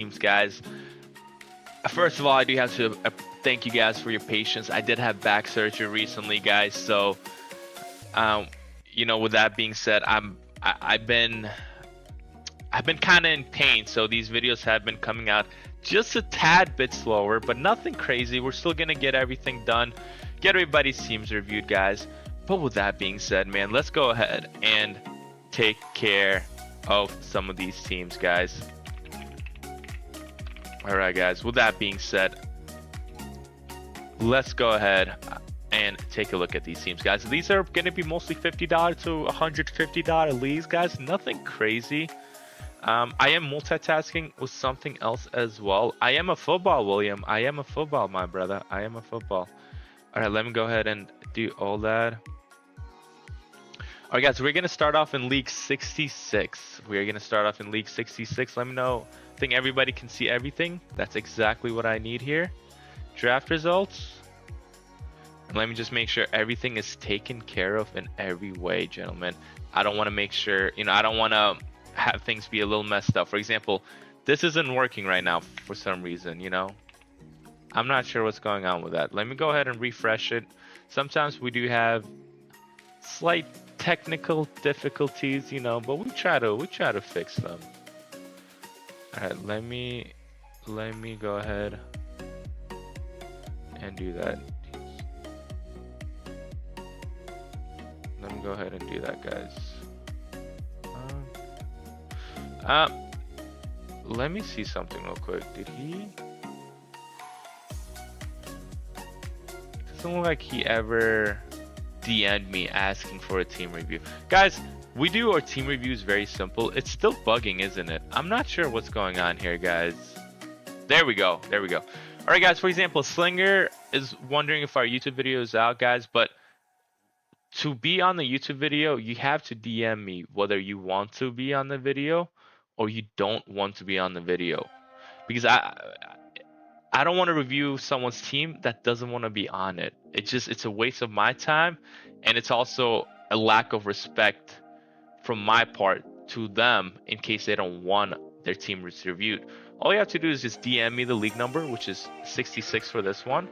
teams, guys. First of all, I do have to thank you guys for your patience. I did have back surgery recently, guys. So, um, with that being said, I've been kind of in pain. So these videos have been coming out just a tad bit slower, but nothing crazy. We're still gonna get everything done, get everybody's teams reviewed, guys. But with that being said, man, let's go ahead and take care of some of these teams, guys. All right, guys, with that being said, let's go ahead and take a look at these teams, guys. These are going to be mostly $50 to $150 leagues, guys. Nothing crazy. I am multitasking with something else as well. I am a football, William. I am a football, my brother. I am a football. All right, let me go ahead and do all that. All right, guys, we're going to start off in League 66. We're going to start off in League 66. Let me know. I think everybody can see everything. That's exactly what I need here. Draft results. And let me just make sure everything is taken care of in every way, gentlemen. I don't want to make sure, I don't want to have things be a little messed up. For example, this isn't working right now for some reason, I'm not sure what's going on with that. Let me go ahead and refresh it. Sometimes we do have slight technical difficulties, but we try to fix them. All right, let me go ahead and do that. Let me go ahead and do that, guys. Let me see something real quick. Did he? Doesn't look like he ever DM'd me asking for a team review. Guys, we do our team reviews very simple. It's still bugging, isn't it? I'm not sure what's going on here, guys. There we go. There we go. All right, guys. For example, Slinger is wondering if our YouTube video is out, guys. But to be on the YouTube video, you have to DM me whether you want to be on the video or you don't want to be on the video. Because I don't want to review someone's team that doesn't want to be on it. It's a waste of my time, and it's also a lack of respect from my part to them in case they don't want their team reviewed. All you have to do is just DM me the league number, which is 66 for this one,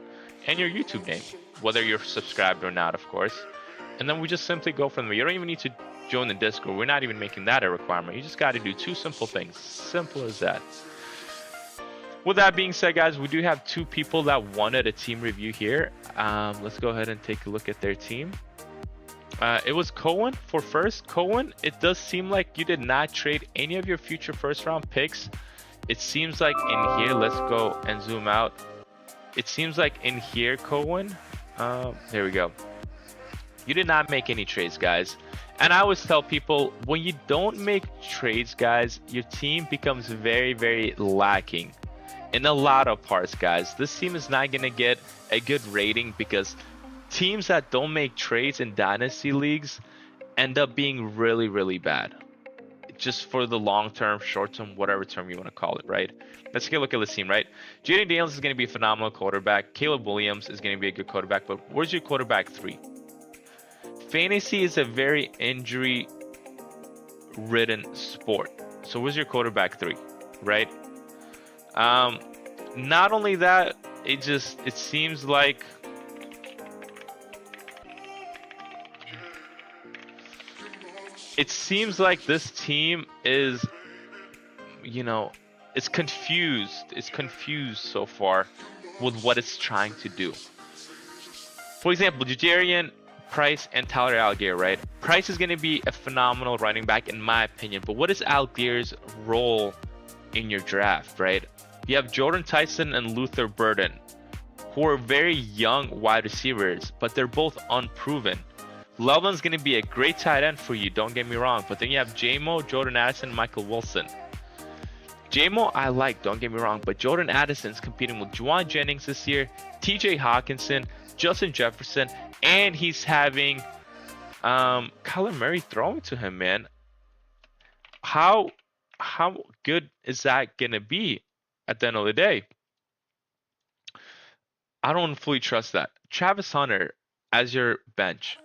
and your YouTube name, whether you're subscribed or not, of course. And then we just simply go from there. You don't even need to join the Discord. We're not even making that a requirement. You just got to do two simple things. Simple as that. With that being said, guys, we do have two people that wanted a team review here. Let's go ahead and take a look at their team. It was Cohen for first. Cohen, it does seem like you did not trade any of your future first round picks. It seems like in here, let's go and zoom out. It seems like in here, Cohen, there we go. You did not make any trades, guys. And I always tell people, when you don't make trades, guys, your team becomes very, very lacking in a lot of parts, guys. This team is not going to get a good rating because teams that don't make trades in Dynasty leagues end up being really, really bad. Just for the long term, short term, whatever term you want to call it, right? Let's take a look at this team, right? Jaden Daniels is going to be a phenomenal quarterback. Caleb Williams is going to be a good quarterback, but where's your quarterback 3? Fantasy is a very injury-ridden sport. So where's your quarterback 3, right? Not only that, it seems like this team is, it's confused. It's confused so far with what it's trying to do. For example, Jajarian, Price, and Tyler Algier, right? Price is going to be a phenomenal running back in my opinion, but what is Algier's role in your draft, right? You have Jordan Tyson and Luther Burden, who are very young wide receivers, but they're both unproven. Loveland's going to be a great tight end for you, don't get me wrong, but then you have J-Mo, Jordan Addison, Michael Wilson. J-Mo I like, don't get me wrong, but Jordan Addison's competing with Juwan Jennings this year, TJ Hawkinson, Justin Jefferson, and he's having Kyler Murray throwing to him, man. How good is that going to be at the end of the day? I don't fully trust that. Travis Hunter as your bench.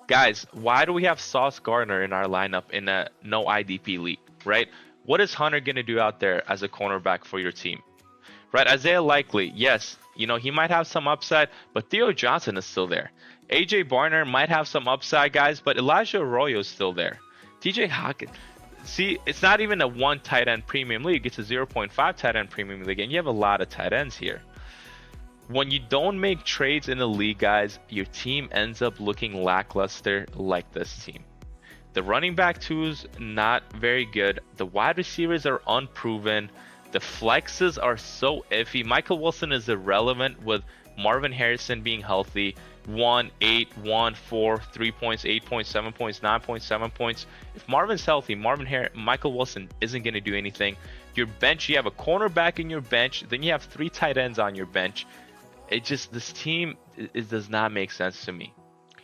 Guys, why do we have Sauce Gardner in our lineup in a no IDP league, right? What is Hunter going to do out there as a cornerback for your team? Right, Isaiah Likely, yes, he might have some upside, but Theo Johnson is still there. AJ Barner might have some upside, guys, but Elijah Arroyo is still there. TJ Hawkins, see, it's not even a one tight end premium league, it's a 0.5 tight end premium league, and you have a lot of tight ends here. When you don't make trades in the league, guys, your team ends up looking lackluster like this team. The running back two's not very good. The wide receivers are unproven. The flexes are so iffy. Michael Wilson is irrelevant with Marvin Harrison being healthy. 1, 8, 1, 4, 3 points, 8 points, 7 points, 9 points, 7 points. If Marvin's healthy, Michael Wilson isn't going to do anything. Your bench, you have a cornerback in your bench, then you have 3 tight ends on your bench. This team, it does not make sense to me.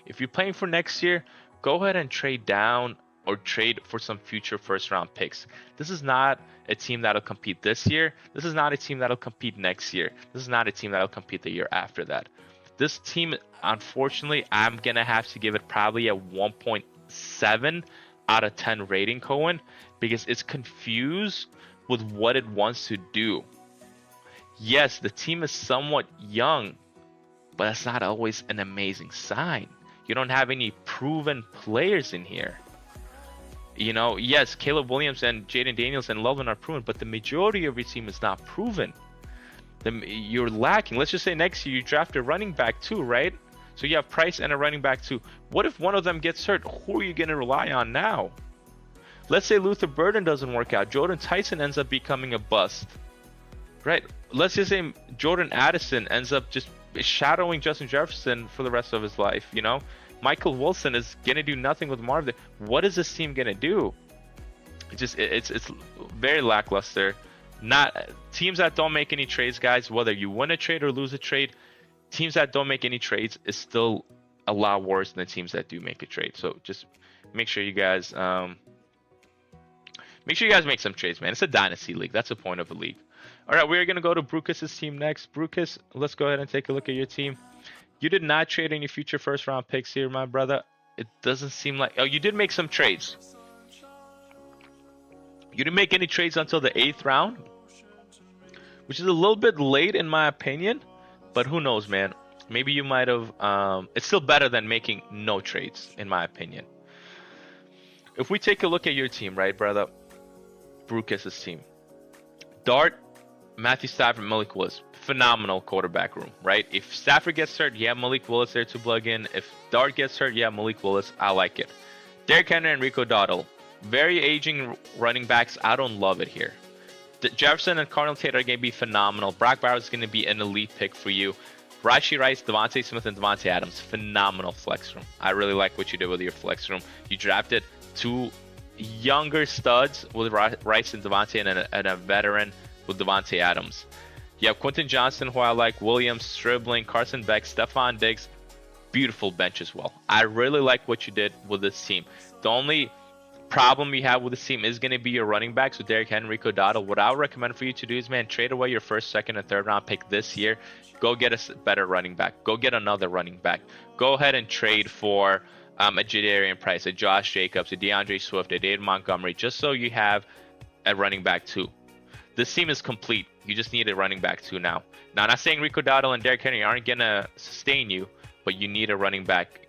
If you're playing for next year, go ahead and trade down or trade for some future first round picks. This is not a team that'll compete this year. This is not a team that'll compete next year. This is not a team that'll compete the year after that. This team, unfortunately, I'm going to have to give it probably a 1.7 out of 10 rating, Cohen, because it's confused with what it wants to do. Yes, the team is somewhat young, but that's not always an amazing sign. You don't have any proven players in here. Yes, Caleb Williams and Jaden Daniels and Lovin are proven, but the majority of your team is not proven. You're lacking. Let's just say next year you draft a running back too, right? So you have Price and a running back too. What if one of them gets hurt? Who are you going to rely on now? Let's say Luther Burden doesn't work out. Jordan Tyson ends up becoming a bust, right? Let's just say Jordan Addison ends up just shadowing Justin Jefferson for the rest of his life, Michael Wilson is going to do nothing with Marvin. What is this team going to do? It's very lackluster. Not teams that don't make any trades, guys, whether you win a trade or lose a trade, teams that don't make any trades is still a lot worse than teams that do make a trade. So just make sure you guys make some trades, man. It's a dynasty league. That's the point of a league. All right, we're going to go to Brucus's team next. Brucus, let's go ahead and take a look at your team. You did not trade any future first round picks here, my brother. It doesn't seem like... Oh, you did make some trades. You didn't make any trades until the 8th round, which is a little bit late in my opinion, but who knows, man. Maybe you might have... it's still better than making no trades, in my opinion. If we take a look at your team, right, brother? Brucus's team. Dart, Matthew Stafford, Malik Willis. Phenomenal quarterback room, right? If Stafford gets hurt, you have Malik Willis there to plug in. If Dart gets hurt, you have Malik Willis. I like it. Derrick Henry and Rico Dowdle. Very aging running backs. I don't love it here. Jefferson and Cardinal Tate are going to be phenomenal. Brock Bowers is going to be an elite pick for you. Rashee Rice, Devontae Smith, and Devontae Adams. Phenomenal flex room. I really like what you did with your flex room. You drafted 2 younger studs with Rice and Devontae and a veteran with Devontae Adams. You have Quentin Johnston, who I like, Williams, Stribling, Carson Beck, Stephon Diggs. Beautiful bench as well. I really like what you did with this team. The only problem you have with this team is going to be your running backs with Derrick Henry, Rico Dowdle. What I would recommend for you to do is, man, trade away your first, second, and third round pick this year. Go get a better running back. Go get another running back. Go ahead and trade for a Jadarian Price, a Josh Jacobs, a DeAndre Swift, a David Montgomery, just so you have a running back too. This team is complete. You just need a running back too now. Now, I'm not saying Rico Dowdle and Derrick Henry aren't going to sustain you, but you need a running back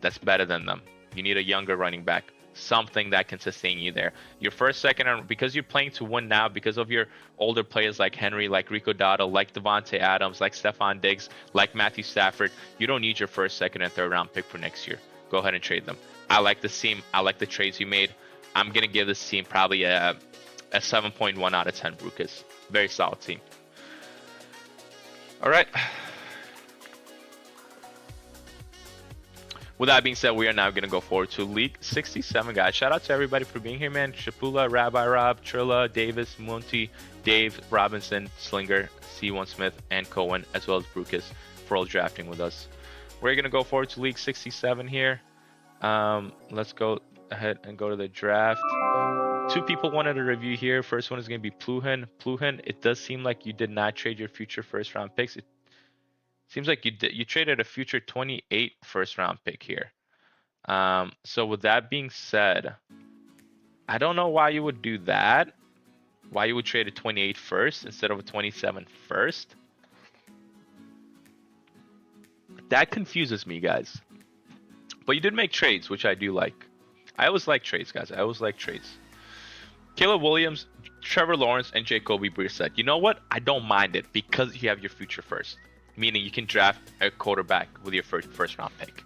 that's better than them. You need a younger running back, something that can sustain you there. Your first, second, and because you're playing to win now, because of your older players like Henry, like Rico Dowdle, like Devontae Adams, like Stephon Diggs, like Matthew Stafford, you don't need your first, second, and third round pick for next year. Go ahead and trade them. I like this team. I like the trades you made. I'm going to give this team probably a 7.1 out of 10, Brucus. Very solid team. All right. With that being said, we are now going to go forward to League 67, guys. Shout out to everybody for being here, man. Shapula, Rabbi Rob, Trilla, Davis, Monty, Dave, Robinson, Slinger, C1 Smith, and Cohen, as well as Brucus for all drafting with us. We're going to go forward to League 67 here. Let's go ahead and go to the draft. 2 people wanted a review here. First one is going to be Pluhin. Pluhin, it does seem like you did not trade your future first round picks. It seems like you traded a future 28 first round pick here. So with that being said, I don't know why you would do that. why you would trade a 28 first instead of a 27 first. That confuses me, guys. But you did make trades, which I do like. I always like trades, guys. I always like trades. Caleb Williams, Trevor Lawrence, and Jacoby Brissett. You know what? I don't mind it because you have your future first. Meaning you can draft a quarterback with your first round pick.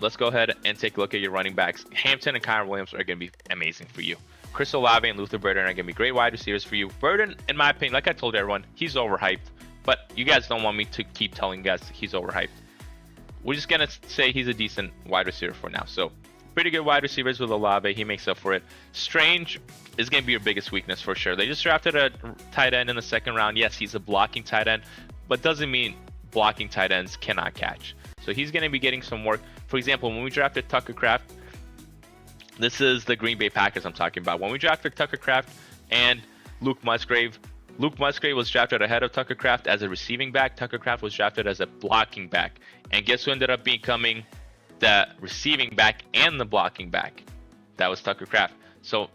Let's go ahead and take a look at your running backs. Hampton and Kyron Williams are going to be amazing for you. Chris Olave and Luther Burden are going to be great wide receivers for you. Burden, in my opinion, like I told everyone, he's overhyped. But you guys don't want me to keep telling you guys he's overhyped. We're just going to say he's a decent wide receiver for now. So, pretty good wide receivers with Olave. He makes up for it. Strange is going to be your biggest weakness for sure. They just drafted a tight end in the second round. Yes, he's a blocking tight end, but doesn't mean blocking tight ends cannot catch. So he's going to be getting some work. For example, when we drafted Tucker Kraft, this is the Green Bay Packers I'm talking about. When we drafted Tucker Kraft and Luke Musgrave was drafted ahead of Tucker Kraft as a receiving back. Tucker Kraft was drafted as a blocking back. And guess who ended up becoming the receiving back and the blocking back? That was Tucker Kraft. So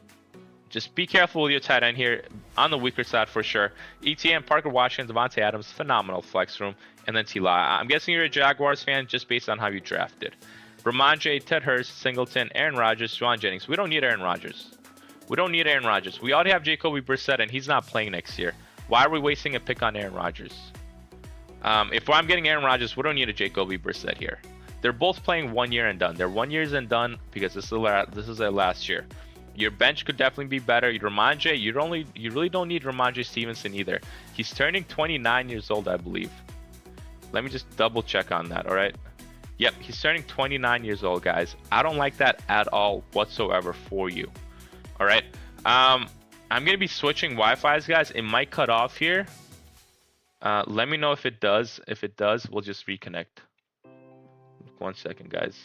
just be careful with your tight end here on the weaker side for sure. ETN, Parker Washington, Devontae Adams, phenomenal flex room. And then T-Law. I'm guessing you're a Jaguars fan just based on how you drafted. Ramondre, Ted Hurst, Singleton, Aaron Rodgers, Juwan Jennings. We don't need Aaron Rodgers. We don't need Aaron Rodgers. We already have Jacoby Brissett, and he's not playing next year. Why are we wasting a pick on Aaron Rodgers? If I'm getting Aaron Rodgers, we don't need a Jacoby Brissett here. They're both playing 1 year and done. They're 1 year and done because this is their last year. Your bench could definitely be better. Ramondre, you really don't need Ramondre Stevenson either. He's turning 29 years old, I believe. Let me just double check on that, all right? Yep, he's turning 29 years old, guys. I don't like that at all whatsoever for you, all right? I'm going to be switching Wi-Fi's, guys. It might cut off here. Let me know if it does. If it does, we'll just reconnect. 1 second, guys.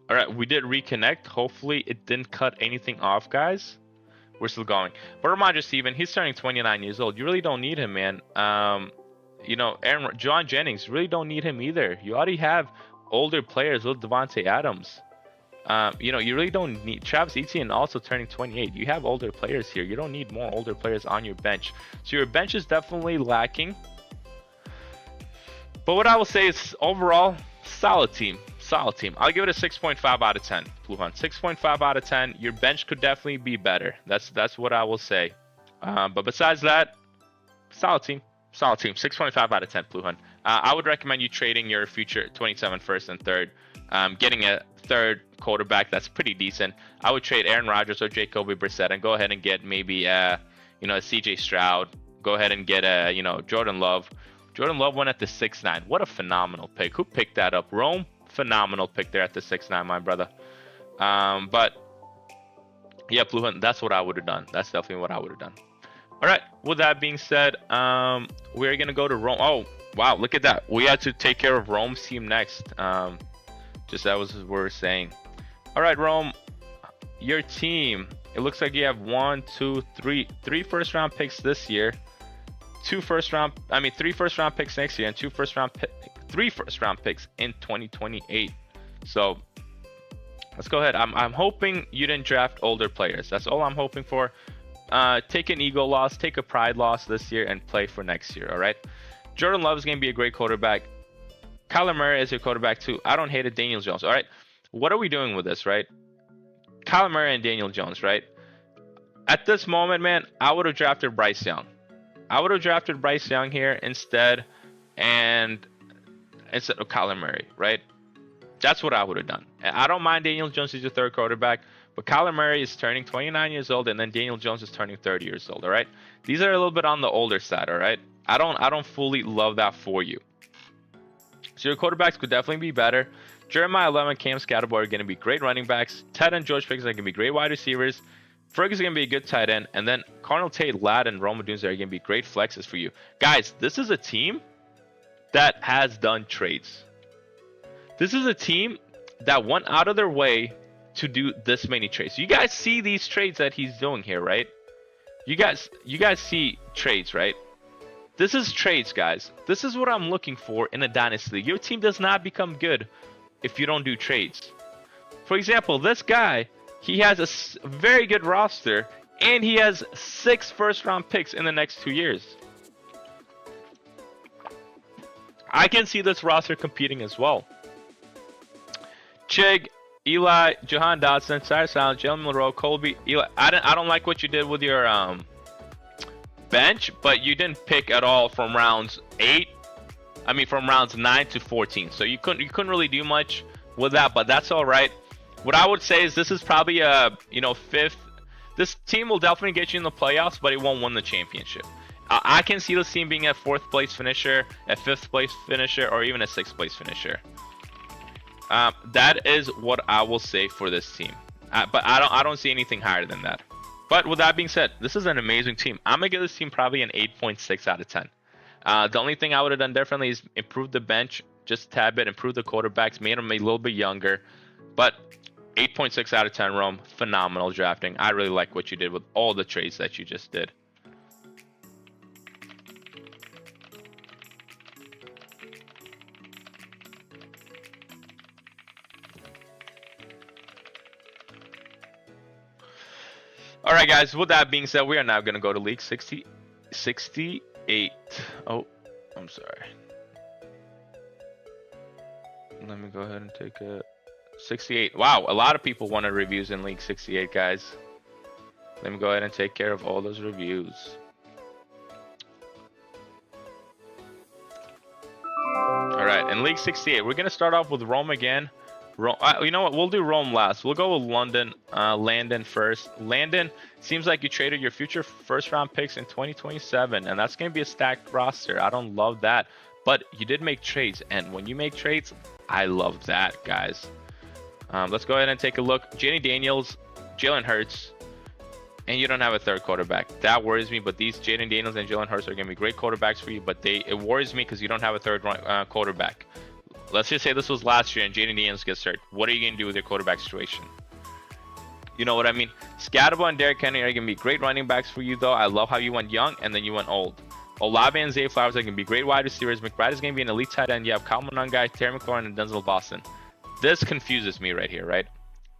All right, we did reconnect. Hopefully it didn't cut anything off, guys. We're still going. But Ramondre Stevenson, he's turning 29 years old. You really don't need him, man. You know, Juwan Jennings, really don't need him either. You already have older players with Devontae Adams. You know, you really don't need Travis Etienne also turning 28. You have older players here. You don't need more older players on your bench. So your bench is definitely lacking. But what I will say is overall, solid team. Solid team. I'll give it a 6.5 out of 10. Pluhan, 6.5 out of 10. Your bench could definitely be better. That's what I will say. But besides that, solid team. Solid team. 6.5 out of 10, Pluhan. I would recommend you trading your future 27 first and third. Getting a third quarterback that's pretty decent. I would trade Aaron Rodgers or Jacoby Brissett and go ahead and get maybe you know, a CJ Stroud. Go ahead and get a, you know, Jordan Love. Jordan Love went at the 6'9". What a phenomenal pick. Who picked that up? Rome? Phenomenal pick there at the 6'9", my brother. But yeah, Pluhan, that's what I would have done. That's definitely what I would have done. All right, with that being said, we're gonna go to Rome. Oh wow, look at that. We had to take care of Rome's team next. Just that was what we were saying. All right, Rome, your team. It looks like you have three first round picks this year, three first round picks next year, and three first round picks in 2028. So let's go ahead. I'm hoping you didn't draft older players. That's all I'm hoping for. Take an ego loss, take a pride loss this year, and play for next year. All right. Jordan Love is going to be a great quarterback. Kyler Murray is your quarterback too. I don't hate it. Daniel Jones. All right. What are we doing with this, right? Kyler Murray and Daniel Jones, right? At this moment, man, I would have drafted Bryce Young. I would have drafted Bryce Young here instead of Kyler Murray, right? That's what I would have done. I don't mind Daniel Jones as your third quarterback, but Kyler Murray is turning 29 years old, and then Daniel Jones is turning 30 years old, all right? These are a little bit on the older side, all right? I don't fully love that for you. So your quarterbacks could definitely be better. Jeremiah Love and Cam Scatterboy are going to be great running backs. Ted and George Pickens are going to be great wide receivers. Ferg is going to be a good tight end. And then Cardinal Tate, Ladd, and Rome Odunze are going to be great flexes for you. Guys, this is a team that has done trades. This is a team that went out of their way to do this many trades. You guys see these trades that he's doing here, right? You guys see trades, right? This is trades, guys. This is what I'm looking for in a Dynasty League. Your team does not become good if you don't do trades. For example, this guy He has a very good roster, and he has 6 first-round picks in the next 2 years. I can see this roster competing as well. Chig, Eli, Jahan Dotson, Cyrus Allen, Jalen Monroe, Colby, Eli. I don't like what you did with your bench, but you didn't pick at all from rounds 8. I mean, from rounds 9 to 14. So you couldn't really do much with that, but that's all right. What I would say is this is probably a 5th. This team will definitely get you in the playoffs, but it won't win the championship. I can see this team being a 4th place finisher, a 5th place finisher, or even a 6th place finisher. That is what I will say for this team. But I don't see anything higher than that. But with that being said, this is an amazing team. I'm gonna give this team probably an 8.6 out of 10. The only thing I would have done differently is improve the bench just a tad bit, improve the quarterbacks, made them a little bit younger. But 8.6 out of 10, Rome. Phenomenal drafting. I really like what you did with all the trades that you just did. All right, guys. With that being said, we are now going to go to League 68. Oh, I'm sorry. Let me go ahead and take a 68. Wow, a lot of people wanted reviews in League 68, guys. Let me go ahead and take care of all those reviews. All right, in League 68, we're going to start off with Rome again. You know what? We'll do Rome last. We'll go with Landon first. Landon, seems like you traded your future first-round picks in 2027, and that's going to be a stacked roster. I don't love that, but you did make trades, and when you make trades, I love that, guys. Let's go ahead and take a look. Jaden Daniels, Jalen Hurts, and you don't have a 3rd quarterback. That worries me, but these Jaden Daniels and Jalen Hurts are going to be great quarterbacks for you, but it worries me because you don't have a 3rd quarterback. Let's just say this was last year and Jaden Daniels gets hurt. What are you going to do with your quarterback situation? You know what I mean? Scatterbo and Derrick Henry are going to be great running backs for you, though. I love how you went young and then you went old. Olave and Zay Flowers are going to be great wide receivers. McBride is going to be an elite tight end. You have Kyle Monangai, Terry McLaurin, and Denzel Boston. This confuses me right here, right?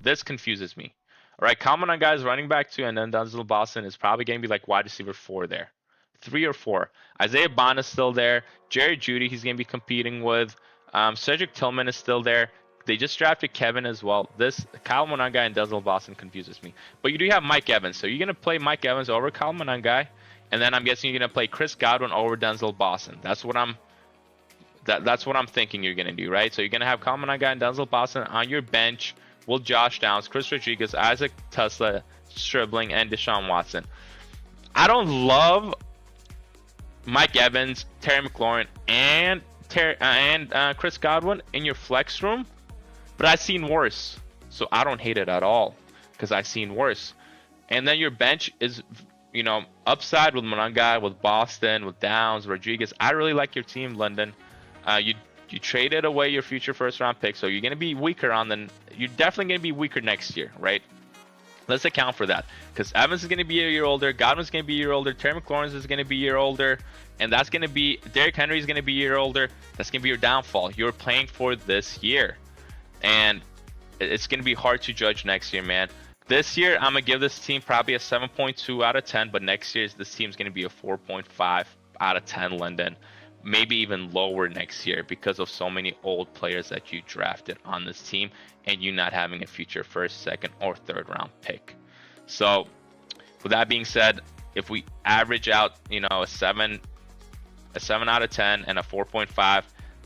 This confuses me. All right, Kyle Monangai is running back 2, and then Denzel Boston is probably going to be like wide receiver 4 there. 3 or 4. Isaiah Bond is still there. Jerry Jeudy, he's going to be competing with. Cedric Tillman is still there. They just drafted Kevin as well. This Kyle Monangai and Denzel Boston confuses me. But you do have Mike Evans. So you're going to play Mike Evans over Kyle Monangai. And then I'm guessing you're going to play Chris Godwin over Denzel Boston. That's what I'm thinking you're going to do, right? So you're going to have Kyle Monangai and Denzel Boston on your bench with Josh Downs, Chris Rodriguez, Isaac Tesla, Stribling, and Deshaun Watson. I don't love Mike Evans, Terry McLaurin, and Chris Godwin in your flex room, but I've seen worse, so I don't hate it at all because I've seen worse. And then your bench is, upside with Monangai, with Boston, with Downs, Rodriguez. I really like your team, London. You traded away your future first-round pick, so you're going to be weaker you're definitely going to be weaker next year, right? Let's account for that because Evans is going to be a year older, Godwin's going to be a year older, Terry McLaurin is going to be a year older, and that's going to be Derrick Henry is going to be a year older. That's going to be your downfall. You're playing for this year, and it's going to be hard to judge next year, man. This year, I'm going to give this team probably a 7.2 out of 10, but next year, this team's going to be a 4.5 out of 10, London. Maybe even lower next year because of so many old players that you drafted on this team and you not having a future 1st, 2nd, or 3rd round pick. So with that being said, if we average out, a 7 out of 10 and a 4.5,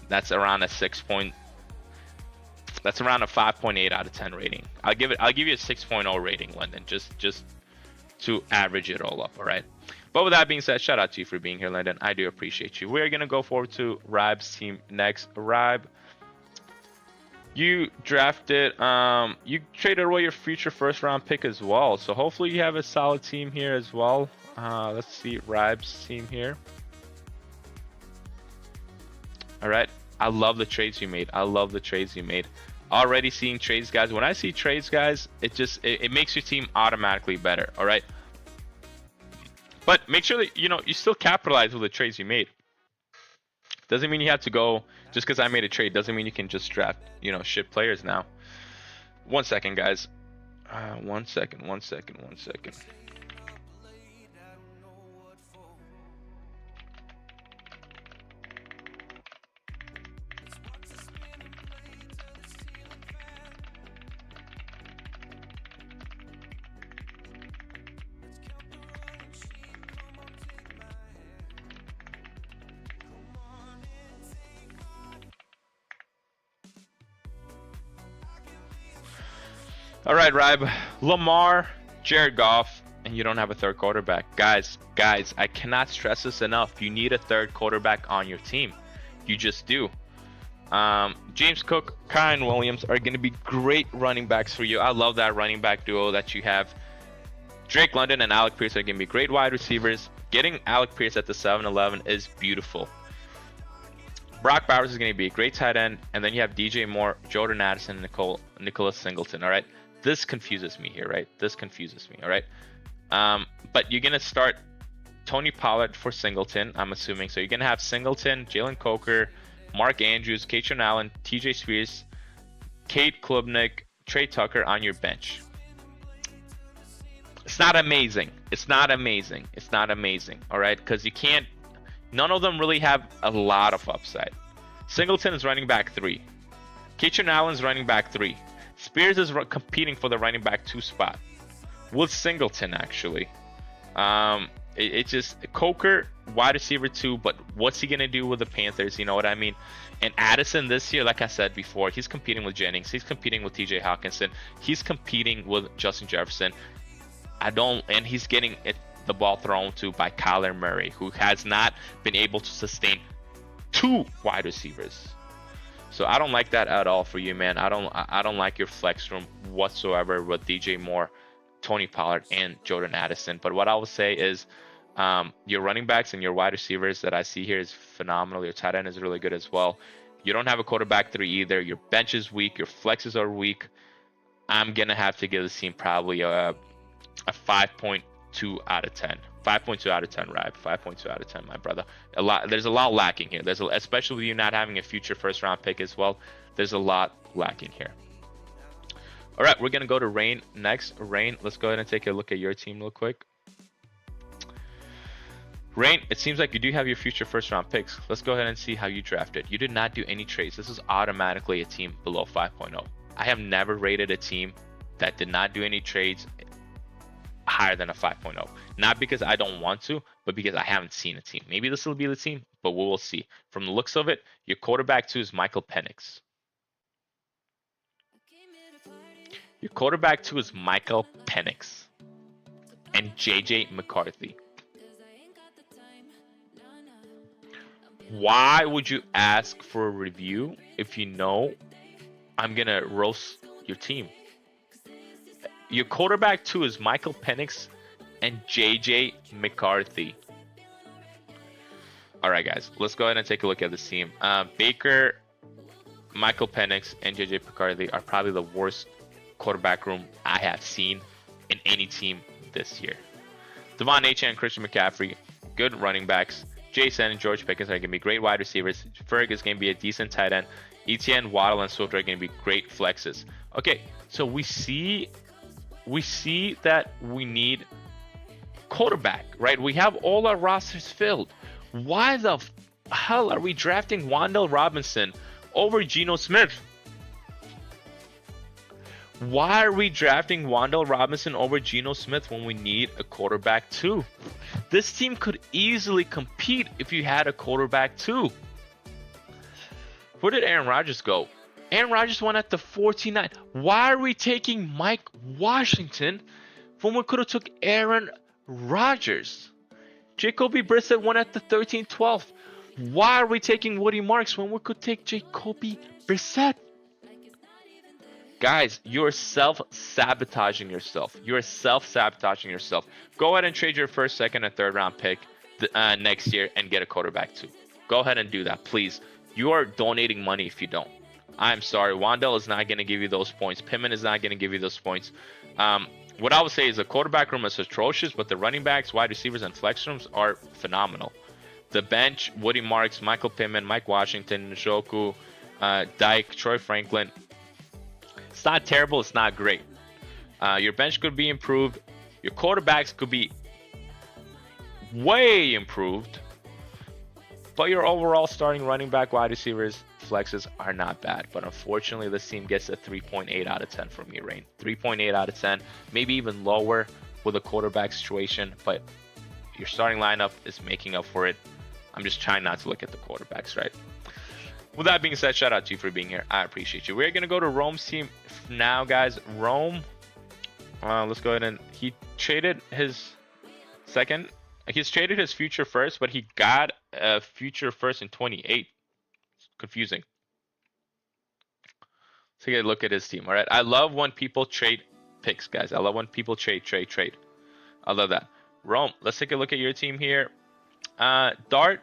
that's around a 5.8 out of 10 rating. I'll give you a 6.0 rating, London, just to average it all up, all right? But with that being said, shout out to you for being here, Landon. I do appreciate you. We're going to go forward to Rib's team next. Rib, you drafted, you traded away your future 1st-round pick as well. So hopefully you have a solid team here as well. Let's see Rib's team here. All right. I love the trades you made. Already seeing trades, guys. When I see trades, guys, it makes your team automatically better. All right. But make sure that, you still capitalize with the trades you made. Doesn't mean you have to go, just because I made a trade, doesn't mean you can just draft, ship players now. 1 second, guys. One second, one second, one second. All right, Rib. Lamar, Jared Goff, and you don't have a third quarterback. Guys, I cannot stress this enough. You need a third quarterback on your team. You just do. James Cook, Kyren Williams are going to be great running backs for you. I love that running back duo that you have. Drake London and Alec Pierce are going to be great wide receivers. Getting Alec Pierce at the 7-11 is beautiful. Brock Bowers is going to be a great tight end. And then you have DJ Moore, Jordan Addison, and Nicholas Singleton. All right. This confuses me here, right? This confuses me, all right? But you're going to start Tony Pollard for Singleton, I'm assuming. So you're going to have Singleton, Jalen Coker, Mark Andrews, Katron Allen, TJ Spears, Kate Klubnik, Trey Tucker on your bench. It's not amazing. It's not amazing. It's not amazing, all right? Because you can't, none of them really have a lot of upside. Singleton is running back 3. Katron Allen's running back 3. Spears is competing for the running back 2 spot with Singleton, actually. It's just Coker, wide receiver 2, but what's he going to do with the Panthers? You know what I mean? And Addison this year, like I said before, he's competing with Jennings. He's competing with TJ Hawkinson. He's competing with Justin Jefferson. And he's getting the ball thrown to by Kyler Murray, who has not been able to sustain 2 wide receivers. So I don't like that at all for you, man. I don't like your flex room whatsoever with DJ Moore, Tony Pollard, and Jordan Addison. But what I will say is your running backs and your wide receivers that I see here is phenomenal. Your tight end is really good as well. You don't have a quarterback 3 either. Your bench is weak. Your flexes are weak. I'm going to have to give this team probably a 5.2 out of 10. 5.2 out of 10, right? 5.2 out of 10, my brother. There's a lot lacking here. Especially with you not having a future first-round pick as well. There's a lot lacking here. All right, we're gonna go to Rain next. Rain, let's go ahead and take a look at your team real quick. Rain, it seems like you do have your future first-round picks. Let's go ahead and see how you drafted. You did not do any trades. This is automatically a team below 5.0. I have never rated a team that did not do any trades higher than a 5.0. Not because I don't want to, but because I haven't seen a team. Maybe this will be the team, but we will see. From the looks of it, your quarterback 2 is Michael Penix. Your quarterback 2 is Michael Penix and JJ McCarthy. Why would you ask for a review if you know I'm going to roast your team? Your quarterback 2 is Michael Penix and JJ McCarthy. All right, guys, let's go ahead and take a look at this team. Baker, Michael Penix, and JJ McCarthy are probably the worst quarterback room I have seen in any team this year. Devon Achane and Christian McCaffrey, good running backs. Jason and George Pickens are going to be great wide receivers. Ferg is going to be a decent tight end. Etienne, Waddle, and Swift are going to be great flexes. Okay, so we see that we need quarterback, right? We have all our rosters filled. Why the hell are we drafting Wan'Dale Robinson over Geno Smith? Why are we drafting Wan'Dale Robinson over Geno Smith when we need a quarterback 2? This team could easily compete if you had a quarterback 2. Where did Aaron Rodgers go? Aaron Rodgers went at the 49. Why are we taking Mike Washington when we could have took Aaron Rodgers? Jacoby Brissett went at the 13-12. Why are we taking Woody Marks when we could take Jacoby Brissett? Guys, you're self-sabotaging yourself. You're self-sabotaging yourself. Go ahead and trade your first, second, and third round pick next year and get a quarterback too. Go ahead and do that, please. You are donating money if you don't. I'm sorry. Wan'Dale is not going to give you those points. Pittman is not going to give you those points. What I would say is the quarterback room is atrocious, but the running backs, wide receivers, and flex rooms are phenomenal. The bench, Woody Marks, Michael Pittman, Mike Washington, Njoku, Dyke, Troy Franklin. It's not terrible. It's not great. Your bench could be improved. Your quarterbacks could be way improved. But your overall starting running back, wide receivers, flexes are not bad. But unfortunately, this team gets a 3.8 out of 10 from me, Rain. 3.8 out of 10, maybe even lower with a quarterback situation. But your starting lineup is making up for it. I'm just trying not to look at the quarterbacks, right? With that being said, shout out to you for being here. I appreciate you. We're going to go to Rome's team now, guys. Rome, let's go ahead and he traded his second. He's traded his future first, but he got a future first in 28. Confusing. Let's take a look at his team. All right. I love when people trade picks, guys. I love when people trade. I love that. Rome, let's take a look at your team here. Dart,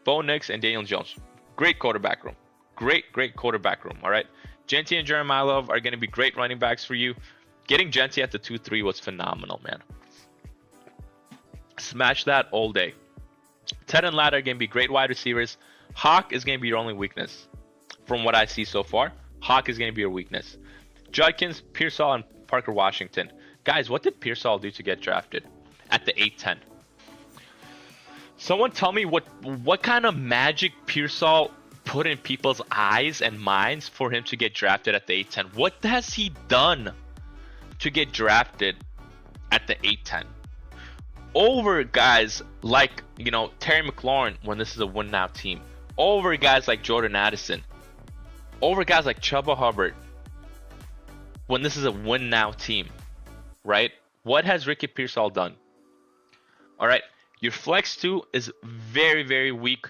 Bo Nix, and Daniel Jones. Great quarterback room. Great quarterback room. All right. Genty and Jeremiah Love are going to be great running backs for you. Getting Genty at the 2-3 was phenomenal, man. Smash that all day. Ted and Ladd are going to be great wide receivers. Hawk is going to be your only weakness. From what I see so far, Hawk is going to be your weakness. Judkins, Pearsall, and Parker Washington. Guys, what did Pearsall do to get drafted at the 8-10? Someone tell me what kind of magic Pearsall put in people's eyes and minds for him to get drafted at the 8-10. What has he done to get drafted at the 8-10? Over guys like, Terry McLaurin when this is a win-now team. Over guys like Jordan Addison. Over guys like Chuba Hubbard when this is a win-now team, right? What has Ricky Pearsall done? All right, your flex 2 is very, very weak.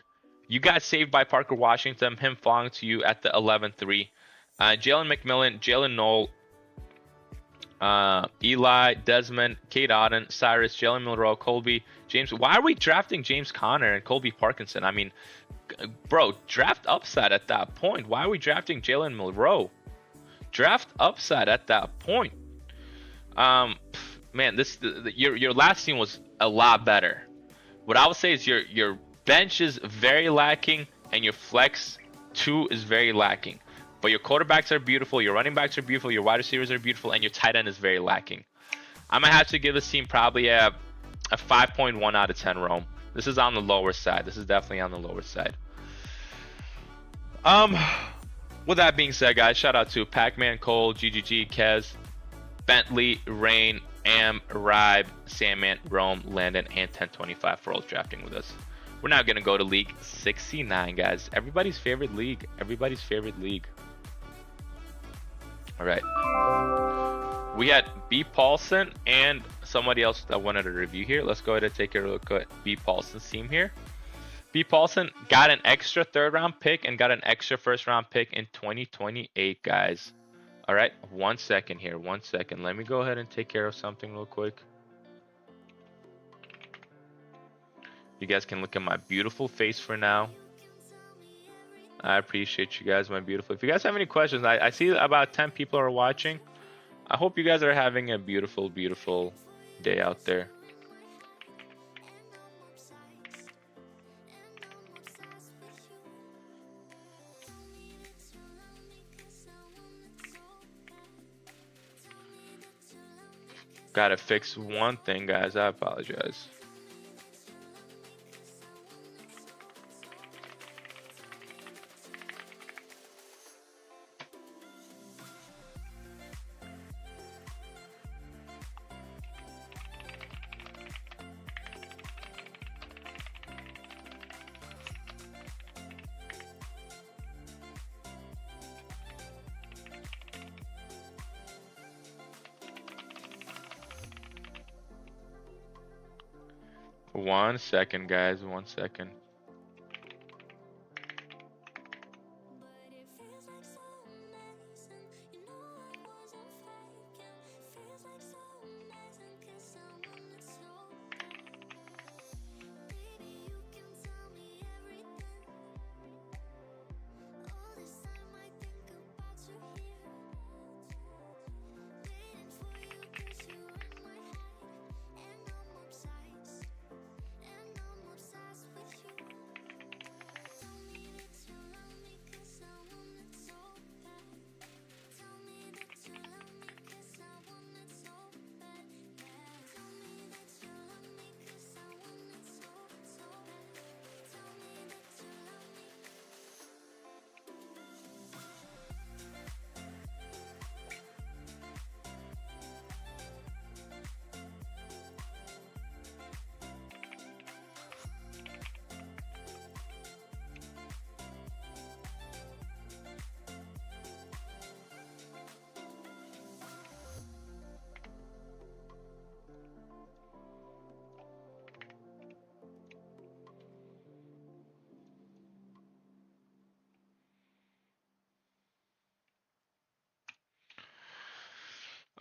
You got saved by Parker Washington, him falling to you at the 11-3. Jalen McMillan, Jalen Knoll, Eli, Desmond, Kate Auden, Cyrus, Jalen Milroe, Colby, James. Why are we drafting James Conner and Colby Parkinson? I mean, bro, draft upside at that point. Why are we drafting Jalen Milroe? Draft upside at that point. Man, your last team was a lot better. What I would say is your bench is very lacking and your flex 2 is very lacking. But your quarterbacks are beautiful, your running backs are beautiful, your wide receivers are beautiful, and your tight end is very lacking. I'm going to have to give this team probably a 5.1 out of 10, Rome. This is on the lower side. This is definitely on the lower side. With that being said, guys, shout out to Pac-Man, Cole, GGG, Kez, Bentley, Rain, Am, Ribe, Sandman, Rome, Landon, and 1025 for all drafting with us. We're now going to go to League 69, guys. Everybody's favorite league. Everybody's favorite league. All right. We had B. Paulson and somebody else that wanted a review here. Let's go ahead and take a look at B. Paulson's team here. B. Paulson got an extra 3rd round pick and got an extra 1st round pick in 2028, guys. All right. 1 second here. 1 second. Let me go ahead and take care of something real quick. You guys can look at my beautiful face for now. I appreciate you guys, my beautiful. If you guys have any questions, I see about 10 people are watching. I hope you guys are having a beautiful, beautiful day out there. Gotta fix one thing, guys. I apologize. One second, guys. 1 second.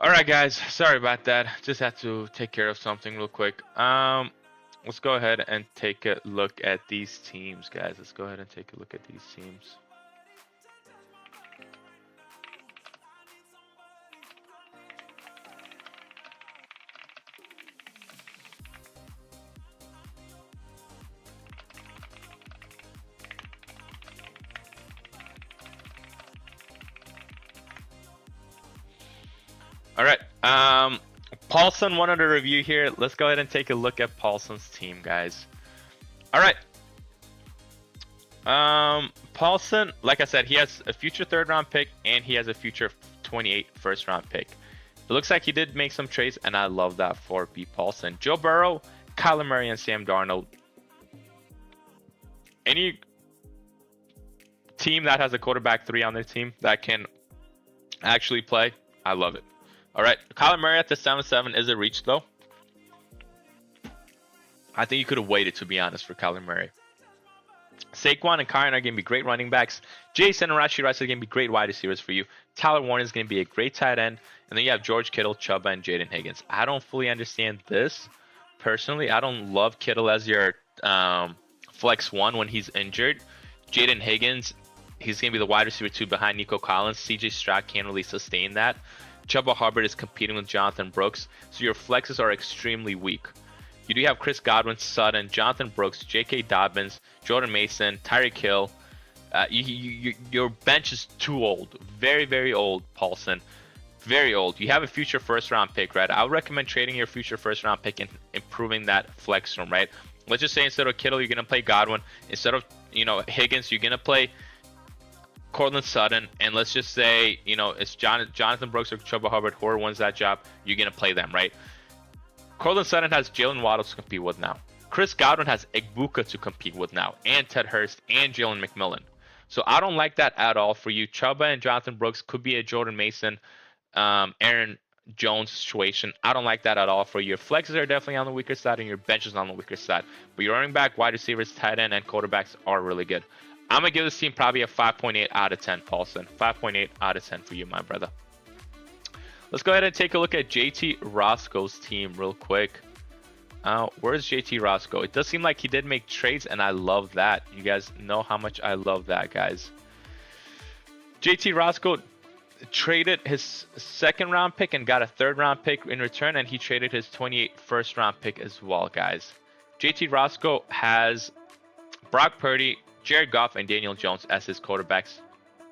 All right, guys. Sorry about that. Just had to take care of something real quick. Let's go ahead and take a look at these teams, guys. Let's go ahead and take a look at these teams. All right. Paulson wanted a review here. Let's go ahead and take a look at Paulson's team, guys. All right. Paulson, like I said, he has a future third round pick and he has a future 28 first round pick. It looks like he did make some trades, and I love that for B. Paulson. Joe Burrow, Kyler Murray, and Sam Darnold. Any team that has a quarterback 3 on their team that can actually play, I love it. All right, Kyler Murray at the 7-7 is a reach, though. I think you could have waited, to be honest, for Kyler Murray. Saquon and Kyron are going to be great running backs. Jason and Rashee Rice are going to be great wide receivers for you. Tyler Warren is going to be a great tight end. And then you have George Kittle, Chuba, and Jaden Higgins. I don't fully understand this. Personally, I don't love Kittle as your flex 1 when he's injured. Jaden Higgins, he's going to be the wide receiver 2 behind Nico Collins. CJ Stroud can't really sustain that. Chuba Hubbard is competing with Jonathan Brooks. So your flexes are extremely weak. You do have Chris Godwin, Sutton, Jonathan Brooks, J.K. Dobbins, Jordan Mason, Tyreek Hill. Your bench is too old. Very, very old, Paulson. Very old. You have a future first-round pick, right? I would recommend trading your future first-round pick and improving that flex room, right? Let's just say instead of Kittle, you're going to play Godwin. Instead of, Higgins, you're going to play Cortland Sutton. And let's just say, it's Jonathan Brooks or Chuba Hubbard, whoever wins that job, you're going to play them, right? Cortland Sutton has Jalen Waddle to compete with now. Chris Godwin has Egbuka to compete with now, and Ted Hurst, and Jalen McMillan. So I don't like that at all for you. Chuba and Jonathan Brooks could be a Jordan Mason, Aaron Jones situation. I don't like that at all for you. Your flexes are definitely on the weaker side, and your bench is on the weaker side. But your running back, wide receivers, tight end, and quarterbacks are really good. I'm going to give this team probably a 5.8 out of 10, Paulson. 5.8 out of 10 for you, my brother. Let's go ahead and take a look at JT Roscoe's team real quick. Where's JT Roscoe? It does seem like he did make trades, and I love that. You guys know how much I love that, guys. JT Roscoe traded his second-round pick and got a third-round pick in return, and he traded his 28th first-round pick as well, guys. JT Roscoe has Brock Purdy, Jared Goff, and Daniel Jones as his quarterbacks.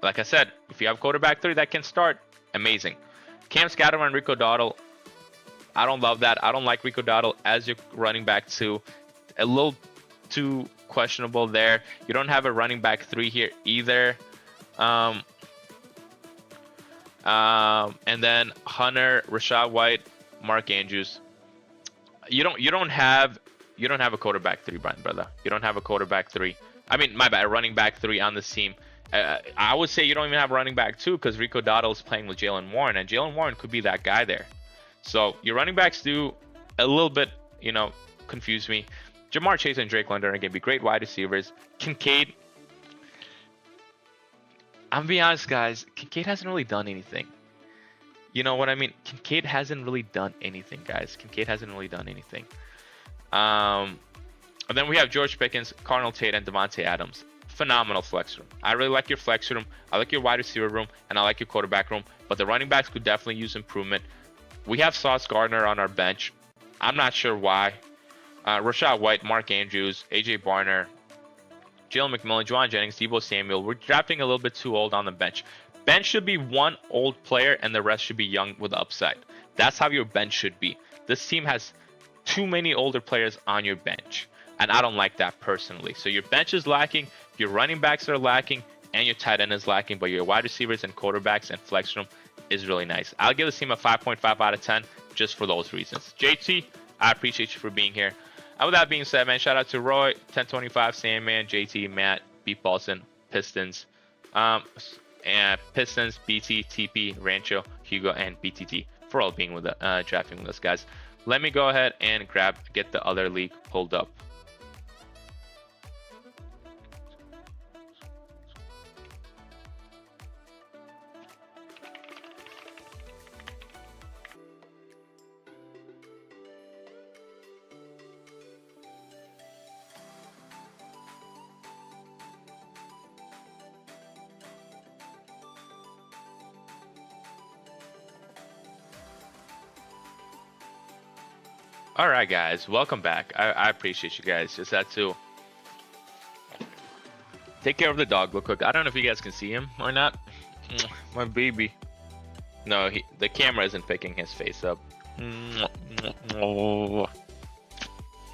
Like I said, if you have quarterback 3 that can start, amazing. Cam Scatterman and Rico Dowdle, I don't love that. I don't like Rico Dowdle as your running back 2. A little too questionable there. You don't have a running back 3 here either. And then Hunter, Rachaad White, Mark Andrews. You don't have a quarterback 3, Brian, brother. You don't have a quarterback 3. I mean, my bad, a running back 3 on this team. I would say you don't even have a running back 2 because Rico Dowdle is playing with Jalen Warren, and Jalen Warren could be that guy there. So your running backs do a little bit, confuse me. Jamar Chase and Drake London are going to be great wide receivers. Kincaid, I'm gonna be honest, guys. Kincaid hasn't really done anything. You know what I mean? Kincaid hasn't really done anything, guys. Kincaid hasn't really done anything. And then we have George Pickens, Cardinal Tate, and Devontae Adams. Phenomenal flex room. I really like your flex room. I like your wide receiver room, and I like your quarterback room. But the running backs could definitely use improvement. We have Sauce Gardner on our bench. I'm not sure why. Rachaad White, Mark Andrews, AJ Barner, Jalen McMillan, Juwan Jennings, Deebo Samuel. We're drafting a little bit too old on the bench. Bench should be one old player, and the rest should be young with upside. That's how your bench should be. This team has too many older players on your bench, and I don't like that personally. So your bench is lacking, your running backs are lacking, and your tight end is lacking, but your wide receivers and quarterbacks and flex room is really nice. I'll give this team a 5.5 out of 10 just for those reasons. JT, I appreciate you for being here. And with that being said, man, shout out to Roy, 1025, Sandman, JT, Matt, B. Paulson, Pistons, and Pistons, BT, TP, Rancho, Hugo, and BTT for all being with drafting with us, guys. Let me go ahead and get the other league pulled up. All right, guys, welcome back. I appreciate you guys. Just had to take care of the dog real quick. I don't know if you guys can see him or not. My baby. No, the camera isn't picking his face up. I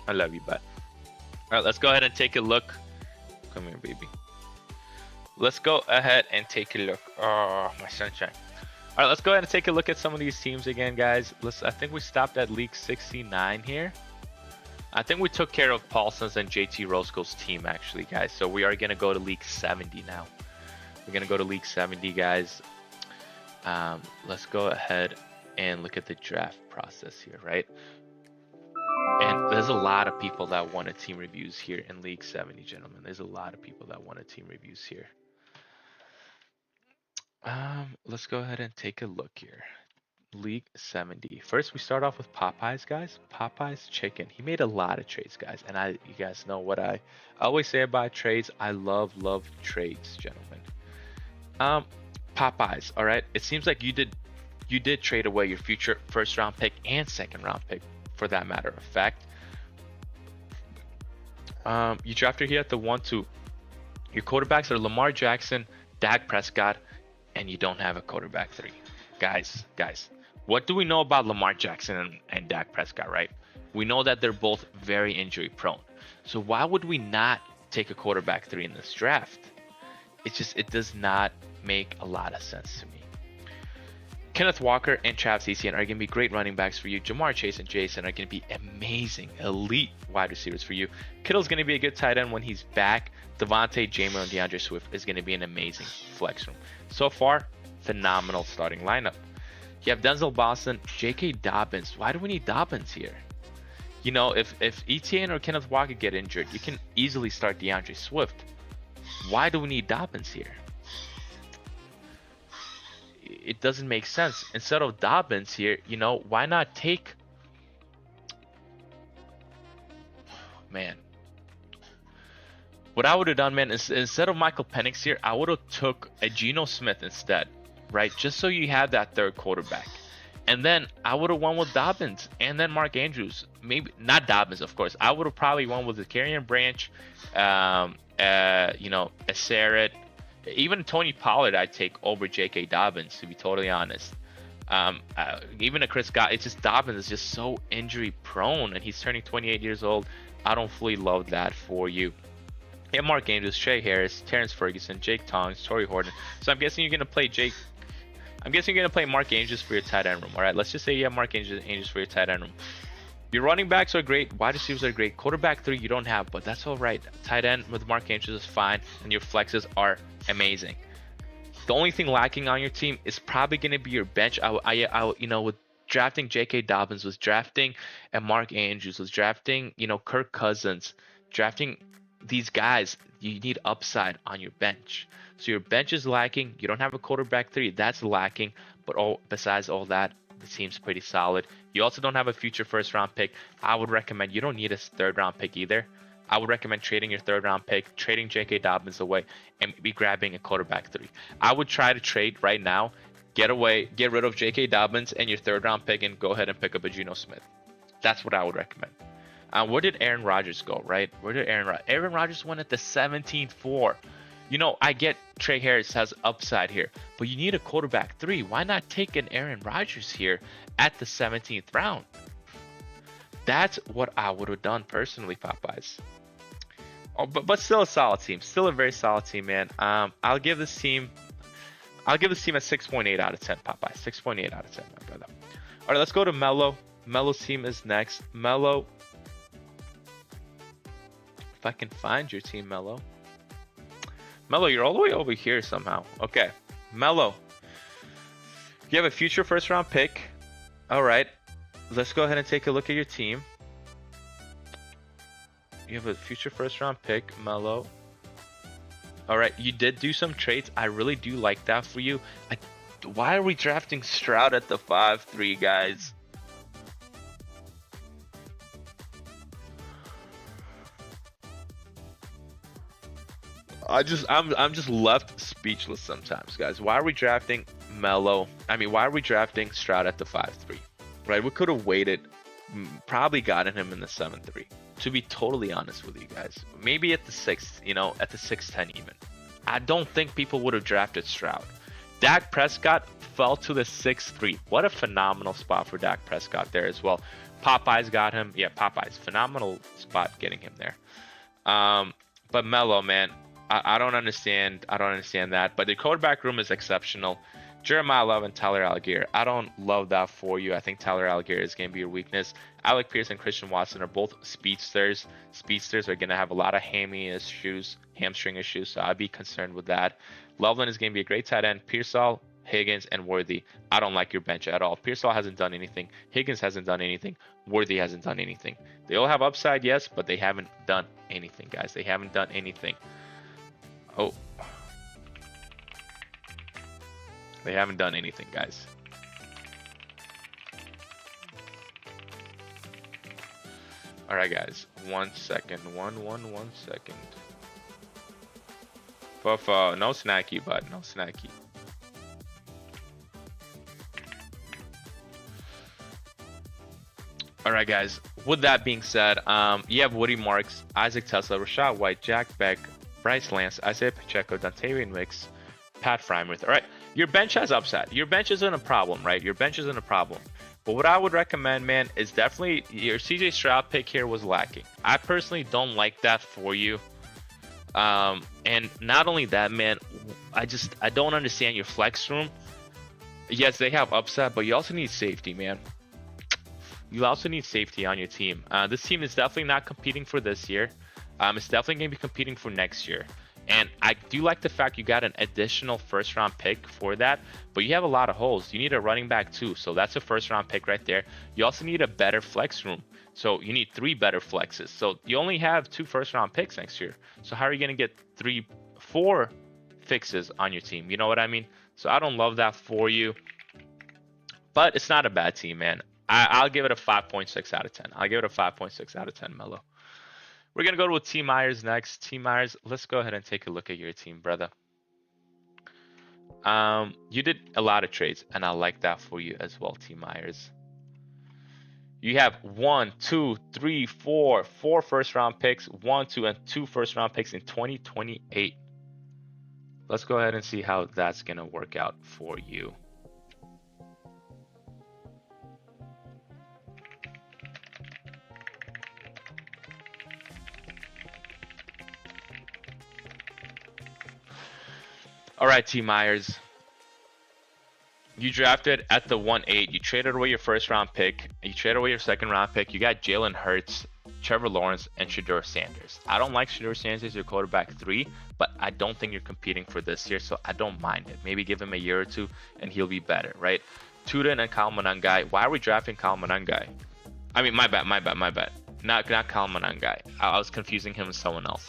love you, bud. All right, let's go ahead and take a look. Come here, baby. Let's go ahead and take a look. Oh, my sunshine. All right, let's go ahead and take a look at some of these teams again, guys. I think we stopped at League 69 here. I think we took care of Paulson's and JT Roscoe's team, actually, guys. So we are going to go to League 70 now. We're going to go to League 70, guys. Let's go ahead and look at the draft process here, right? And there's a lot of people that wanted team reviews here in League 70, gentlemen. There's a lot of people that wanted team reviews here. Let's go ahead and take a look here. League 70. First, we start off with Popeyes, guys. Popeyes Chicken. He made a lot of trades, guys. And you guys know what I always say about trades. I love trades, gentlemen. Popeyes, all right. It seems like you did trade away your future first round pick and second round pick, for that matter of fact. You drafted here at the 1-2. Your quarterbacks are Lamar Jackson, Dak Prescott, and you don't have a quarterback 3. Guys, what do we know about Lamar Jackson and Dak Prescott, right? We know that they're both very injury prone. So why would we not take a quarterback 3 in this draft? It does not make a lot of sense to me. Kenneth Walker and Travis Etienne are going to be great running backs for you. Jamar Chase and Jason are going to be amazing, elite wide receivers for you. Kittle's going to be a good tight end when he's back. Devontae, Jamer, and DeAndre Swift is going to be an amazing flex room. So far, phenomenal starting lineup. You have Denzel Boston, J.K. Dobbins. Why do we need Dobbins here? You know, if Etienne or Kenneth Walker get injured, you can easily start DeAndre Swift. Why do we need Dobbins here? It doesn't make sense. Instead of Dobbins here, you know, why not take... Man. What I would have done, man, is instead of Michael Penix here, I would have took a Geno Smith instead, right? Just so you have that third quarterback. And then I would have won with Dobbins and then Mark Andrews. Maybe not Dobbins, of course. I would have probably won with the Karrion Branch, you know, Aseret, even Tony Pollard. I'd take over J.K. Dobbins, to be totally honest. Even a Chris Scott. It's just Dobbins is just so injury prone, and he's turning 28 years old. I don't fully love that for you. Yeah, Mark Andrews, Trey Harris, Terrence Ferguson, Jake Tongs, Torrey Horton. So I'm guessing you're gonna play Mark Andrews for your tight end room. All right, let's just say you have Mark Andrews for your tight end room. Your running backs are great, wide receivers are great. Quarterback 3 you don't have, but that's all right. Tight end with Mark Andrews is fine, and your flexes are amazing. The only thing lacking on your team is probably gonna be your bench. I you know, with drafting J.K. Dobbins, was drafting and Mark Andrews, was drafting, you know, Kirk Cousins, drafting these guys, you need upside on your bench. So your bench is lacking. You don't have a quarterback 3. That's lacking. But besides all that, the team's pretty solid. You also don't have a future first round pick. I would recommend, you don't need a third round pick either. I would recommend trading your third round pick, trading J.K. Dobbins away, and maybe grabbing a quarterback 3. I would try to trade right now, get rid of J.K. Dobbins and your third round pick, and go ahead and pick up a Geno Smith. That's what I would recommend. Where did Aaron Rodgers go, right? Where did Aaron Rodgers went at the 17th floor. You know, I get Trey Harris has upside here, but you need a quarterback 3. Why not take an Aaron Rodgers here at the 17th round? That's what I would have done personally, Popeyes. Oh, but still a solid team. Still a very solid team, man. I'll give this team a 6.8 out of 10, Popeyes. 6.8 out of 10, my brother. All right, let's go to Mello. Mello's team is next. Mello. If I can find your team, Mello. Mello, you're all the way over here somehow. Okay, Mello. You have a future first round pick. All right, let's go ahead and take a look at your team. You have a future first round pick, Mello. All right, you did do some trades. I really do like that for you. Why are we drafting Stroud at the 5-3, guys? I'm just left speechless sometimes, guys. Why are we drafting Mello? I mean, why are we drafting Stroud at the 5-3? Right? We could have waited probably gotten him in the 7-3. To be totally honest with you guys, maybe at the 6th, at the 6-10 even. I don't think people would have drafted Stroud. Dak Prescott fell to the 6-3. What a phenomenal spot for Dak Prescott there as well. Popeyes got him. Yeah, Popeyes, phenomenal spot getting him there. But Melo, man, I don't understand. I don't understand that. But the quarterback room is exceptional. Jeremiah Love and Tyler Algier. I don't love that for you. I think Tyler Algier is going to be your weakness. Alec Pierce and Christian Watson are both speedsters. Speedsters are going to have a lot of hamstring issues, so I'd be concerned with that. Loveland is going to be a great tight end. Pearsall, Higgins, and Worthy. I don't like your bench at all. Pearsall hasn't done anything. Higgins hasn't done anything. Worthy hasn't done anything. They all have upside, yes, but they haven't done anything, guys. They haven't done anything. Oh. They haven't done anything, guys. All right, guys. 1 second. One second. Fofo, no snacky, bud. No snacky. All right, guys. With that being said, you have Woody Marks, Isaac Tesla, Rashad White, Jack Beck, Bryce Lance, Isaiah Pacheco, Dontavian Wicks, Pat Frymouth. All right. Your bench has upside. Your bench isn't a problem, right? Your bench isn't a problem. But what I would recommend, man, is definitely your CJ Stroud pick here was lacking. I personally don't like that for you. And not only that, man, I don't understand your flex room. Yes, they have upside, but you also need safety, man. You also need safety on your team. This team is definitely not competing for this year. It's definitely going to be competing for next year. And I do like the fact you got an additional first-round pick for that, but you have a lot of holes. You need a running back too, so that's a first-round pick right there. You also need a better flex room, so you need 3 better flexes. So you only have 2 first-round picks next year. So how are you going to get 4 fixes on your team? You know what I mean? So I don't love that for you, but it's not a bad team, man. I'll give it a 5.6 out of 10. I'll give it a 5.6 out of 10, Melo. We're going to go to T. Myers next. T. Myers, let's go ahead and take a look at your team, brother. You did a lot of trades, and I like that for you as well, T. Myers. You have 1, 2, 3, 4 first-round picks, 1, 2, and 2 first-round picks in 2028. Let's go ahead and see how that's going to work out for you. All right, T. Myers. You drafted at the 1-8. You traded away your first-round pick. You traded away your second-round pick. You got Jalen Hurts, Trevor Lawrence, and Shedeur Sanders. I don't like Shedeur Sanders as your quarterback 3, but I don't think you're competing for this year, so I don't mind it. Maybe give him a year or 2, and he'll be better, right? Tudor and Kyle Monangai. Why are we drafting Kyle Monangai? I mean, my bad. Not Kyle Monangai. I was confusing him with someone else.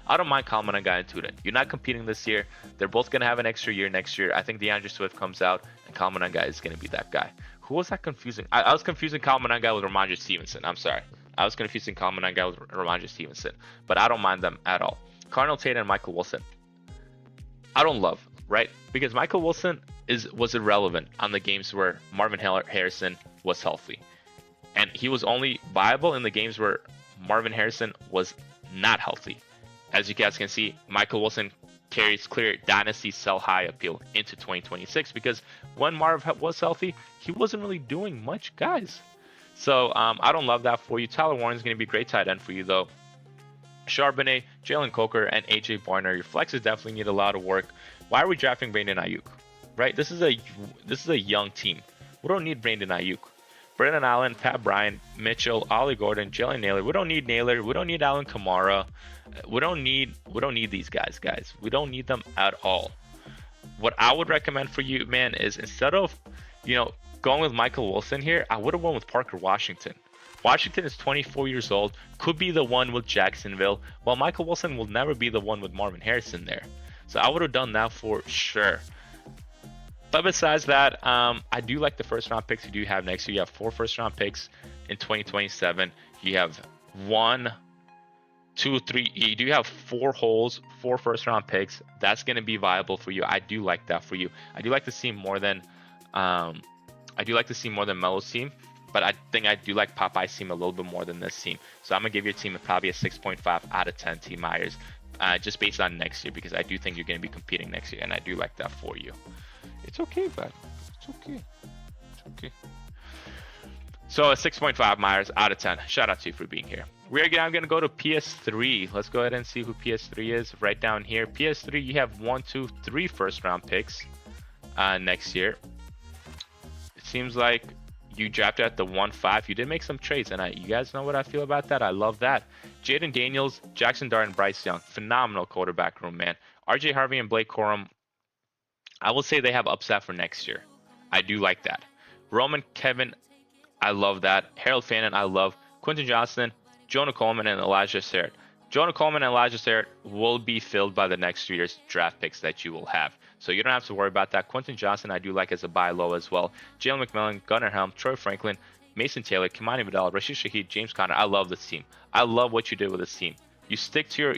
I don't mind Kyle Monangai and Tudor. You're not competing this year. They're both going to have an extra year next year. I think DeAndre Swift comes out, and Kyle Monangai is going to be that guy. Who was that confusing? I was confusing Kyle Monangai with Ramondre Stevenson. I'm sorry. I was confusing Kyle Monangai with Ramondre Stevenson. But I don't mind them at all. Cardinal Tate and Michael Wilson. I don't love, right? Because Michael Wilson was irrelevant on the games where Marvin Harrison was healthy. And he was only viable in the games where Marvin Harrison was not healthy. As you guys can see, Michael Wilson carries clear Dynasty sell high appeal into 2026 because when Marv was healthy, he wasn't really doing much, guys. So I don't love that for you. Tyler Warren is going to be a great tight end for you, though. Charbonnet, Jalen Coker, and AJ Barner. Your flexes definitely need a lot of work. Why are we drafting Brandon Ayuk? Right? This is a young team. We don't need Brandon Ayuk. Brendan Allen, Pat Bryant, Mitchell, Ollie Gordon, Jalen Naylor. We don't need Naylor. We don't need Alvin Kamara. We don't need these guys. We don't need them at all. What I would recommend for you, man, is instead of, going with Michael Wilson here, I would have went with Parker Washington. Washington is 24 years old, could be the one with Jacksonville, while Michael Wilson will never be the one with Marvin Harrison there. So I would have done that for sure. But besides that, I do like the first-round picks you do have next year. You have 4 first-round picks in 2027. You have 1, 2, 3. You do have 4 holes, 4 first-round picks. That's going to be viable for you. I do like that for you. I do like to see more than Melo's team. but I think I do like Popeye's team a little bit more than this team. So I'm gonna give your team probably a 6.5 out of 10, Team Myers, just based on next year, because I do think you're gonna be competing next year, and I do like that for you. It's okay, bud. It's okay. It's okay. So a 6.5 Myers out of 10. Shout out to you for being here. We're now going to go to PS3. Let's go ahead and see who PS3 is right down here. PS3, you have 1, 2, 3 first round picks next year. It seems like you drafted at the 1-5. You did make some trades, and you guys know what I feel about that. I love that. Jaden Daniels, Jackson Dart, and Bryce Young. Phenomenal quarterback room, man. RJ Harvey and Blake Corum, I will say they have upside for next year. I do like that. Roman, Kevin, I love that. Harold Fannin, I love. Quentin Johnston, Jonah Coleman, and Elijah Sarrett. Jonah Coleman and Elijah Sarrett will be filled by the next 2 years draft picks that you will have. So you don't have to worry about that. Quentin Johnston, I do like as a buy low as well. Jalen McMillan, Gunnar Helm, Troy Franklin, Mason Taylor, Kimani Vidal, Rashid Shaheed, James Conner. I love this team. I love what you did with this team. You stuck to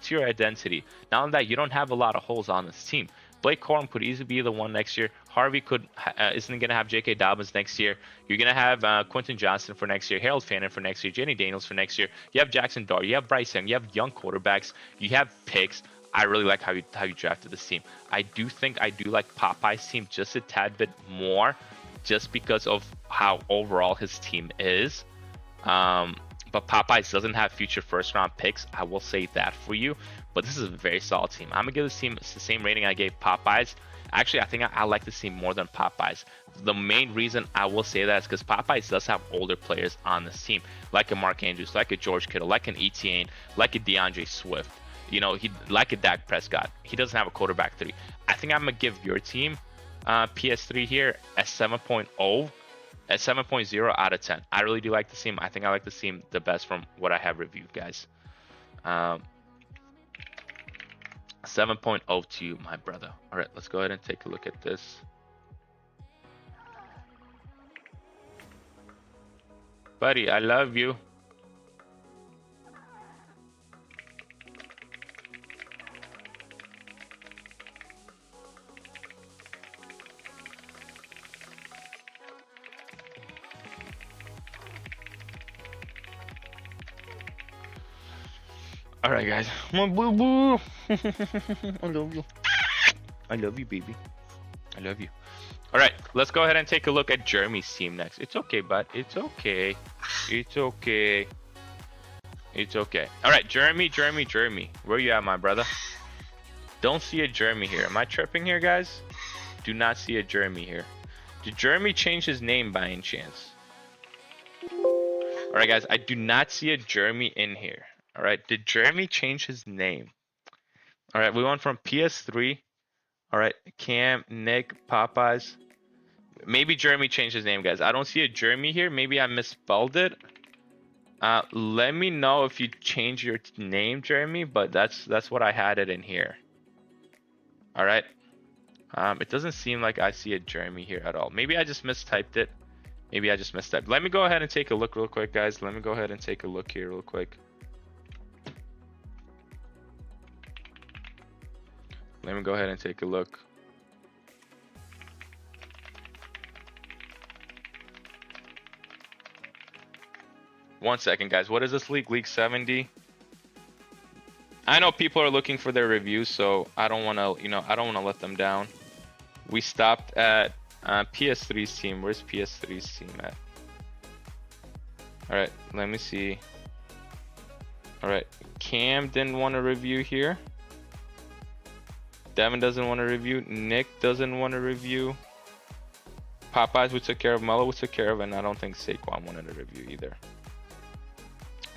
your identity. Not only that, you don't have a lot of holes on this team. Blake Corum could easily be the one next year. Harvey isn't going to have J.K. Dobbins next year. You're going to have Quentin Johnston for next year, Harold Fannin for next year, Jenny Daniels for next year. You have Jackson Dart. You have Bryce Young. You have young quarterbacks. You have picks. I really like how you drafted this team. I do think I do like Popeye's team just a tad bit more, just because of how overall his team is. But Popeyes doesn't have future first round picks. I will say that for you. But this is a very solid team. I'm going to give this team the same rating I gave Popeyes. Actually, I think I like this team more than Popeyes. The main reason I will say that is because Popeyes does have older players on this team, like a Mark Andrews, like a George Kittle, like an Etienne, like a DeAndre Swift. You know, like a Dak Prescott. He doesn't have a quarterback 3. I think I'm going to give your team PS3 here a 7.0. At 7.0 out of 10. I really do like the team. I think I like the team the best from what I have reviewed, guys. 7.0 to you, my brother. All right, let's go ahead and take a look at this. Buddy, I love you. All right, guys. My boo boo. I love you. I love you, baby. I love you. All right, let's go ahead and take a look at Jeremy's team next. It's okay, bud. It's okay. It's okay. It's okay. All right, Jeremy. Where you at, my brother? Don't see a Jeremy here. Am I tripping here, guys? Do not see a Jeremy here. Did Jeremy change his name by any chance? All right, guys. I do not see a Jeremy in here. All right, did Jeremy change his name? All right, we went from PS3. All right, Cam, Nick, Popeyes. Maybe Jeremy changed his name, guys. I don't see a Jeremy here. Maybe I misspelled it. Let me know if you change your name, Jeremy, but that's what I had it in here. All right. It doesn't seem like I see a Jeremy here at all. Maybe I just mistyped it. Maybe I just mistyped. Let me go ahead and take a look real quick, guys. Let me go ahead and take a look here real quick. Let me go ahead and take a look. One second, guys. What is this league? League 70. I know people are looking for their reviews, so I don't want to, I don't want to let them down. We stopped at PS3's team. Where's PS3's team at? All right, let me see. All right, Cam didn't want to review here. Devin doesn't want to review. Nick doesn't want to review. Popeyes we took care of. Mello we took care of. And I don't think Saquon wanted to review either.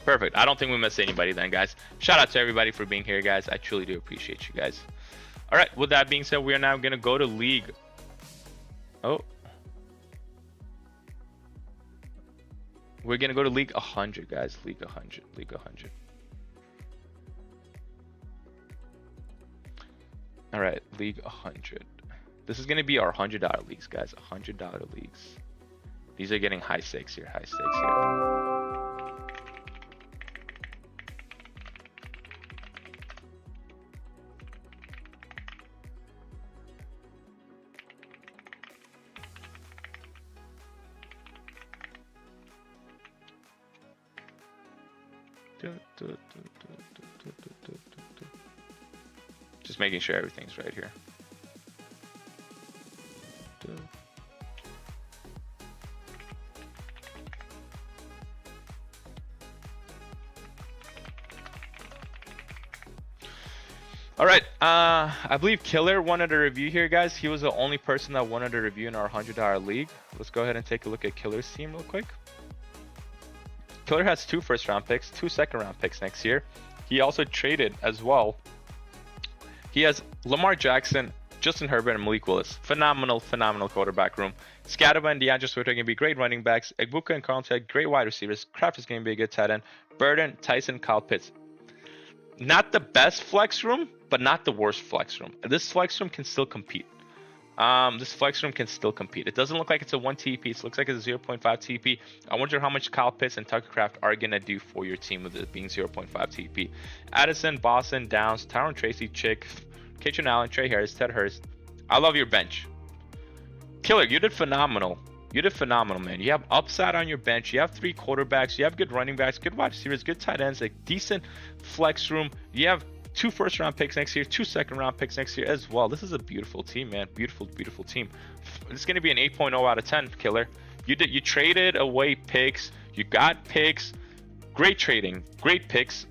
Perfect. I don't think we missed anybody then, guys. Shout out to everybody for being here, guys. I truly do appreciate you guys. All right. With that being said, we are now going to go to League. Oh. We're going to go to League 100, guys. League 100. League 100. All right, League 100. This is going to be our $100 leagues, guys. $100 leagues. These are getting high stakes here. High stakes here. Just making sure everything's right here. All right, I believe Killer wanted a review here, guys. He was the only person that wanted a review in our $100 league. Let's go ahead and take a look at Killer's team real quick. Killer has 2 first-round picks, 2 second-round picks next year. He also traded as well. He has Lamar Jackson, Justin Herbert, and Malik Willis. Phenomenal quarterback room. Scadaba and DeAndre Swift are going to be great running backs. Egbuka and Carlton, great wide receivers. Kraft is going to be a good tight end. Burden, Tyson, Kyle Pitts. Not the best flex room, but not the worst flex room. This flex room can still compete. It doesn't look like it's a 1 TP. It looks like it's a 0.5 TP. I wonder how much Kyle Pitts and Tucker Kraft are going to do for your team with it being 0.5 TP. Addison, Boston, Downs, Tyron Tracy, Chick, Kitchen Allen, Trey Harris, Ted Hurst. I love your bench. Killer, you did phenomenal. Man. You have upside on your bench. You have 3 quarterbacks. You have good running backs, good wide receivers, good tight ends, like decent flex room. You have 2 first-round picks next year, 2 second-round picks next year as well. This is a beautiful team, man. Beautiful team. It's going to be an 8.0 out of 10, Killer. You traded away picks. You got picks. Great trading. Great picks.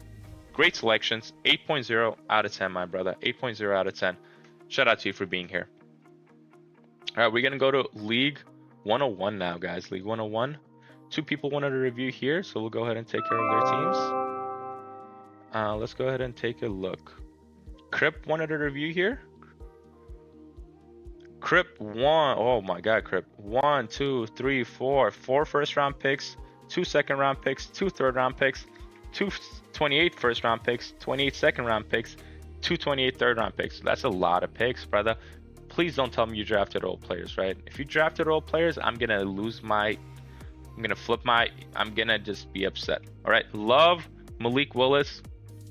Great selections. 8.0 out of 10, my brother. 8.0 out of 10. Shout out to you for being here. All right, we're going to go to League 101 now, guys. League 101. 2 people wanted a review here, so we'll go ahead and take care of their teams. Let's go ahead and take a look. Crip wanted a review here. Crip one. Oh my God, Crip. 1, 2, 3, 4. 4 first-round picks, 2 second-round picks, 2 third-round picks, 2 28 first-round picks, 28 second-round picks, 2 28 third-round picks. That's a lot of picks, brother. Please don't tell me you drafted old players, right? If you drafted old players, I'm gonna just be upset. All right, love Malik Willis.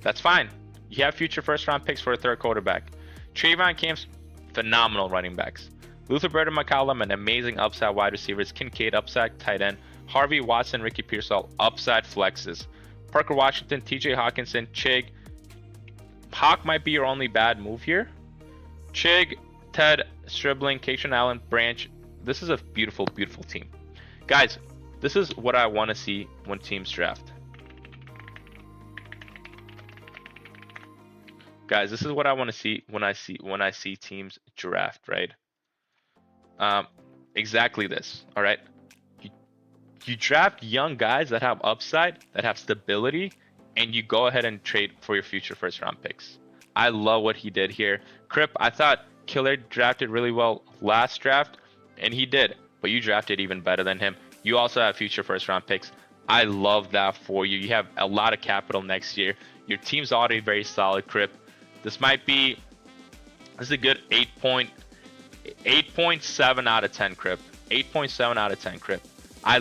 That's fine. You have future first-round picks for a 3rd quarterback. Trayvon Camps, phenomenal running backs. Luther Burden McCollum, an amazing upside wide receivers. Kincaid, upside tight end. Harvey Watson, Ricky Pearsall, upside flexes. Parker Washington, TJ Hawkinson, Chig. Hawk might be your only bad move here. Chig, Ted, Stribling, Cation Allen, Branch. This is a beautiful team. Guys, this is what I want to see when teams draft. Guys, this is what I want to see when I see teams draft, right? Exactly this. All right. You draft young guys that have upside, that have stability, and you go ahead and trade for your future first-round picks. I love what he did here. Crip, I thought Killer drafted really well last draft, and he did, but you drafted even better than him. You also have future first-round picks. I love that for you. You have a lot of capital next year. Your team's already very solid, Crip. This is a good 8.7 out of 10, Crip. 8.7 out of 10, Crip. I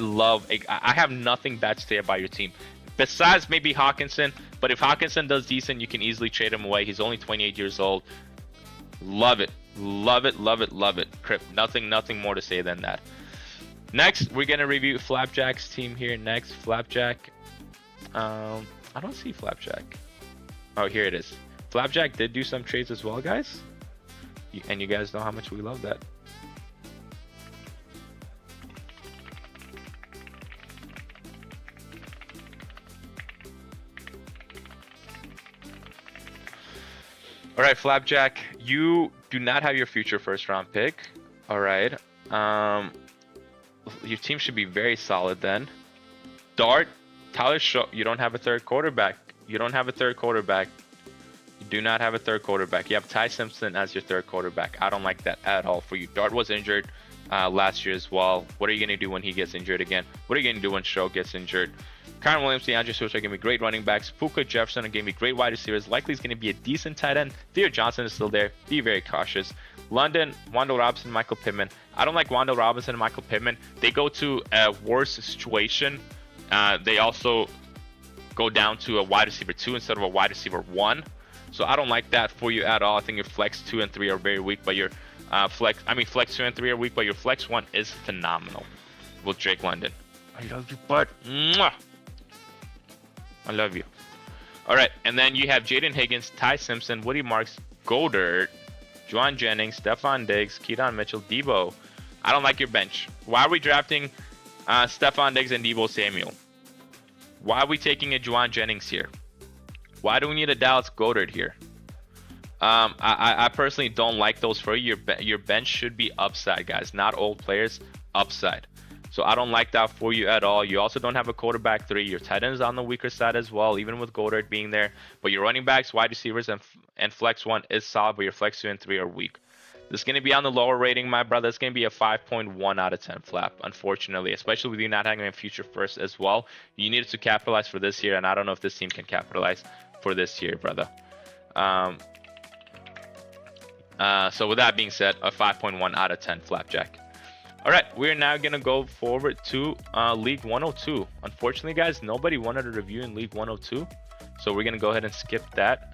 have nothing bad to say about your team. Besides maybe Hawkinson, but if Hawkinson does decent, you can easily trade him away. He's only 28 years old. Love it. Crip, nothing more to say than that. Next, we're gonna review Flapjack's team here. Next, Flapjack. I don't see Flapjack. Oh, here it is. Flapjack did do some trades as well, guys. And you guys know how much we love that. All right, Flapjack, you do not have your future first-round pick. All right. Your team should be very solid then. Dart, Tyler Shaw, you don't have a 3rd quarterback. You do not have a 3rd quarterback. You have Ty Simpson as your 3rd quarterback. I don't like that at all for you. Dart was injured last year as well. What are you going to do when he gets injured again? What are you going to do when Shaw gets injured? Kyron Williams, DeAndre Swift are going to be great running backs. Puka Jefferson are going to be great wide receivers. Likely is going to be a decent tight end. Theo Johnson is still there. Be very cautious. London, Wandale Robinson, Michael Pittman. I don't like Wandale Robinson and Michael Pittman. They go to a worse situation. They also go down to a wide receiver 2 instead of a wide receiver 1. So I don't like that for you at all. I think your flex 2 and 3 are very weak, but your flex 2 and 3 are weak, but your flex 1 is phenomenal with Drake London. I love you, bud. Mwah! I love you. All right, and then you have Jaden Higgins, Ty Simpson, Woody Marks, Goddard, Juwan Jennings, Stephon Diggs, Keaton Mitchell, Debo. I don't like your bench. Why are we drafting Stephon Diggs and Debo Samuel? Why are we taking a Juwan Jennings here? Why do we need a Dallas Goddard here? I personally don't like those for you. Your bench should be upside, guys, not old players, upside. So I don't like that for you at all. You also don't have a quarterback 3. Your tight end is on the weaker side as well, even with Goddard being there. But your running backs, wide receivers, and flex 1 is solid, but your flex 2 and 3 are weak. This is going to be on the lower rating, my brother. It's going to be a 5.1 out of 10 flap, unfortunately, especially with you not having a future first as well. You needed to capitalize for this year, and I don't know if this team can capitalize for this year, brother. So with that being said, a 5.1 out of 10 flapjack. All right, we're now going to go forward to League 102. Unfortunately, guys, nobody wanted a review in League 102, so we're going to go ahead and skip that.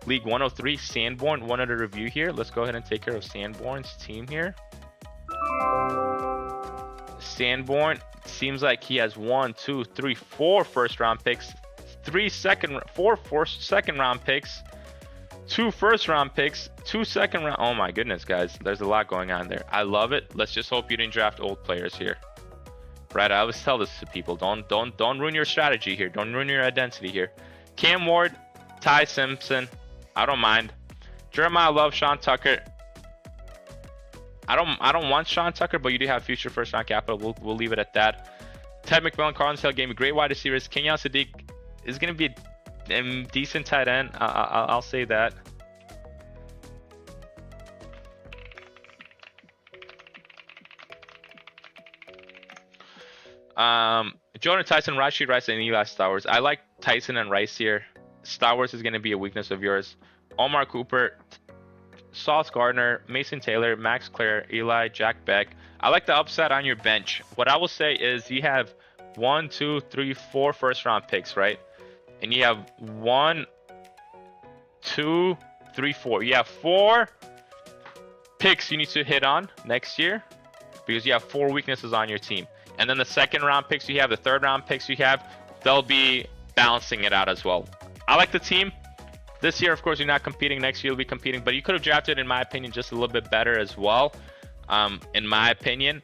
League 103, Sanborn wanted a review here. Let's go ahead and take care of Sanborn's team here. Sanborn seems like he has 1, 2, 3, 4 first-round picks, 4 second-round picks, 2 first-round picks, 2 second-round. Oh my goodness, guys, there's a lot going on there. I love it. Let's just hope you didn't draft old players here. Right? I always tell this to people. Don't ruin your strategy here. Don't ruin your identity here. Cam Ward, Ty Simpson. I don't mind. Jeremiah Love, Sean Tucker. I don't want Sean Tucker, but you do have future first-round capital. We'll leave it at that. Ted McMillan, Carlton Hill gave me great wide receivers. Kenyon Sadiq is going to be a decent tight end. I'll say that. Jordan Tyson, Rashid Rice, and Eli Stowers. I like Tyson and Rice here. Stowers is going to be a weakness of yours. Omar Cooper, Sauce Gardner, Mason Taylor, Max Clare, Eli, Jack Beck. I like the upside on your bench. What I will say is you have 1, 2, 3, 4 first-round picks, right? And you have 1, 2, 3, 4. You have 4 picks you need to hit on next year because you have 4 weaknesses on your team. And then the second-round picks you have, the third-round picks you have, they'll be balancing it out as well. I like the team. This year, of course, you're not competing. Next year, you'll be competing. But you could have drafted, in my opinion, just a little bit better as well, in my opinion.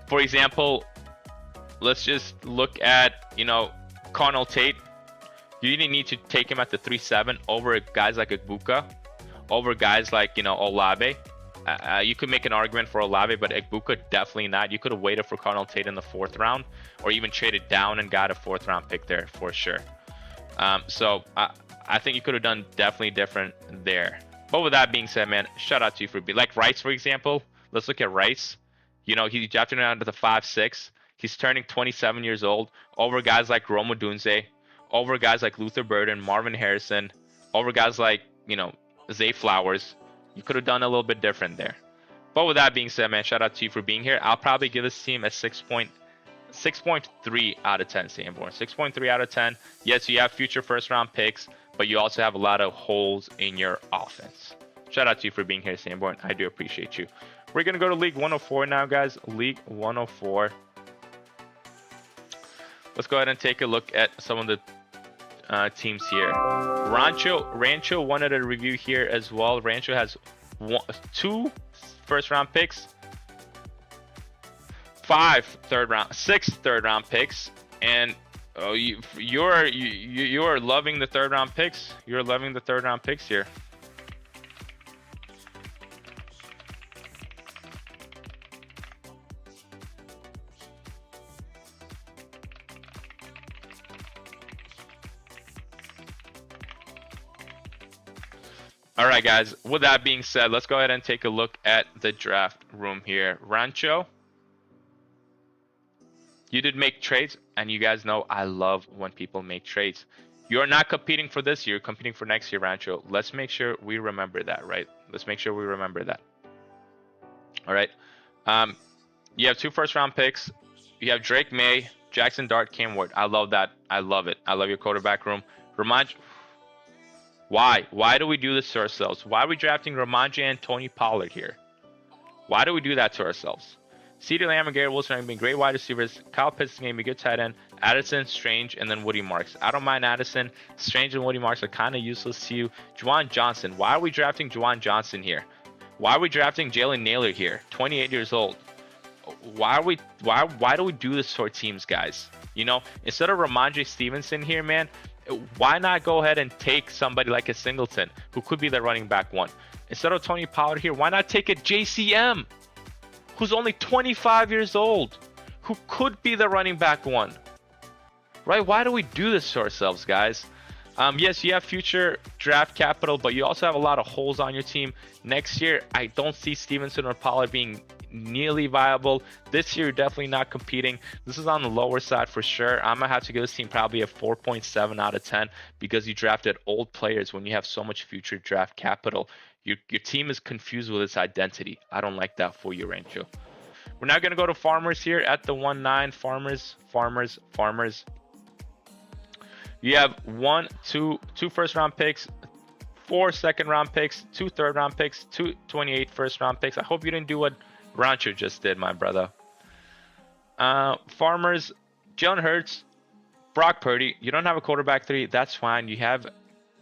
For example, let's just look at, Connell Tate. You didn't need to take him at the 3-7 over guys like Egbuka, over guys like, Olave. You could make an argument for Olave, but Egbuka definitely not. You could have waited for Connell Tate in the 4th round, or even traded down and got a 4th round pick there for sure. So I think you could have done definitely different there. But with that being said, man, shout out to you for being like Rice, for example. Let's look at Rice. He drafted down to the 5-6. He's turning 27 years old. Over guys like Rome Odunze, over guys like Luther Burden, Marvin Harrison, over guys like, Zay Flowers. You could have done a little bit different there. But with that being said, man, shout out to you for being here. I'll probably give this team a 6.3 out of 10, Sanborn. 6.3 out of 10. Yes, you have future first-round picks, but you also have a lot of holes in your offense. Shout out to you for being here, Sanborn. I do appreciate you. We're going to go to League 104 now, guys. League 104. Let's go ahead and take a look at some of the teams here. Rancho wanted a review here as well. Rancho has 2 first-round picks, 6 third-round picks, and you are loving the third-round picks. You're loving the third-round picks here. All right, guys, with that being said, let's go ahead and take a look at the draft room here. Rancho, you did make trades, and you guys know I love when people make trades. You're not competing for this year, you're competing for next year, Rancho. Let's make sure we remember that, right? Let's make sure we remember that. All right. You have 2 first-round picks. You have Drake May, Jackson Dart, Cam Ward. I love that. I love it. I love your quarterback room. Why? Why do we do this to ourselves? Why are we drafting Ramondre and Tony Pollard here? Why do we do that to ourselves? CeeDee Lamb and Garrett Wilson are going to be great wide receivers. Kyle Pitts is going to be a good tight end. Addison, Strange, and then Woody Marks. I don't mind Addison. Strange and Woody Marks are kind of useless to you. Juwan Johnson. Why are we drafting Juwan Johnson here? Why are we drafting Jalen Naylor here? 28 years old. Why do we do this to our teams, guys? You know, instead of Ramondre Stevenson here, man, why not go ahead and take somebody like a Singleton, who could be the running back one? Instead of Tony Pollard here, why not take a JCM, who's only 25 years old, who could be the running back one? Right? Why do we do this to ourselves, guys? Yes, you have future draft capital, but you also have a lot of holes on your team. Next year, I don't see Stevenson or Pollard being nearly viable. This year, you're definitely not competing. This is on the lower side for sure. I'm gonna have to give this team probably a 4.7 out of 10 because you drafted old players when you have so much future draft capital. Your team is confused with its identity. I don't like that for you, Rancho. We're now gonna go to Farmers here at the 1-9. Farmers. You have two first round picks, 4 second round picks, 2 third round picks, 2 28 first round picks. I hope you didn't do what Rancho just did, my brother. Farmers, Jalen Hurts, Brock Purdy. You don't have a quarterback 3. That's fine. You have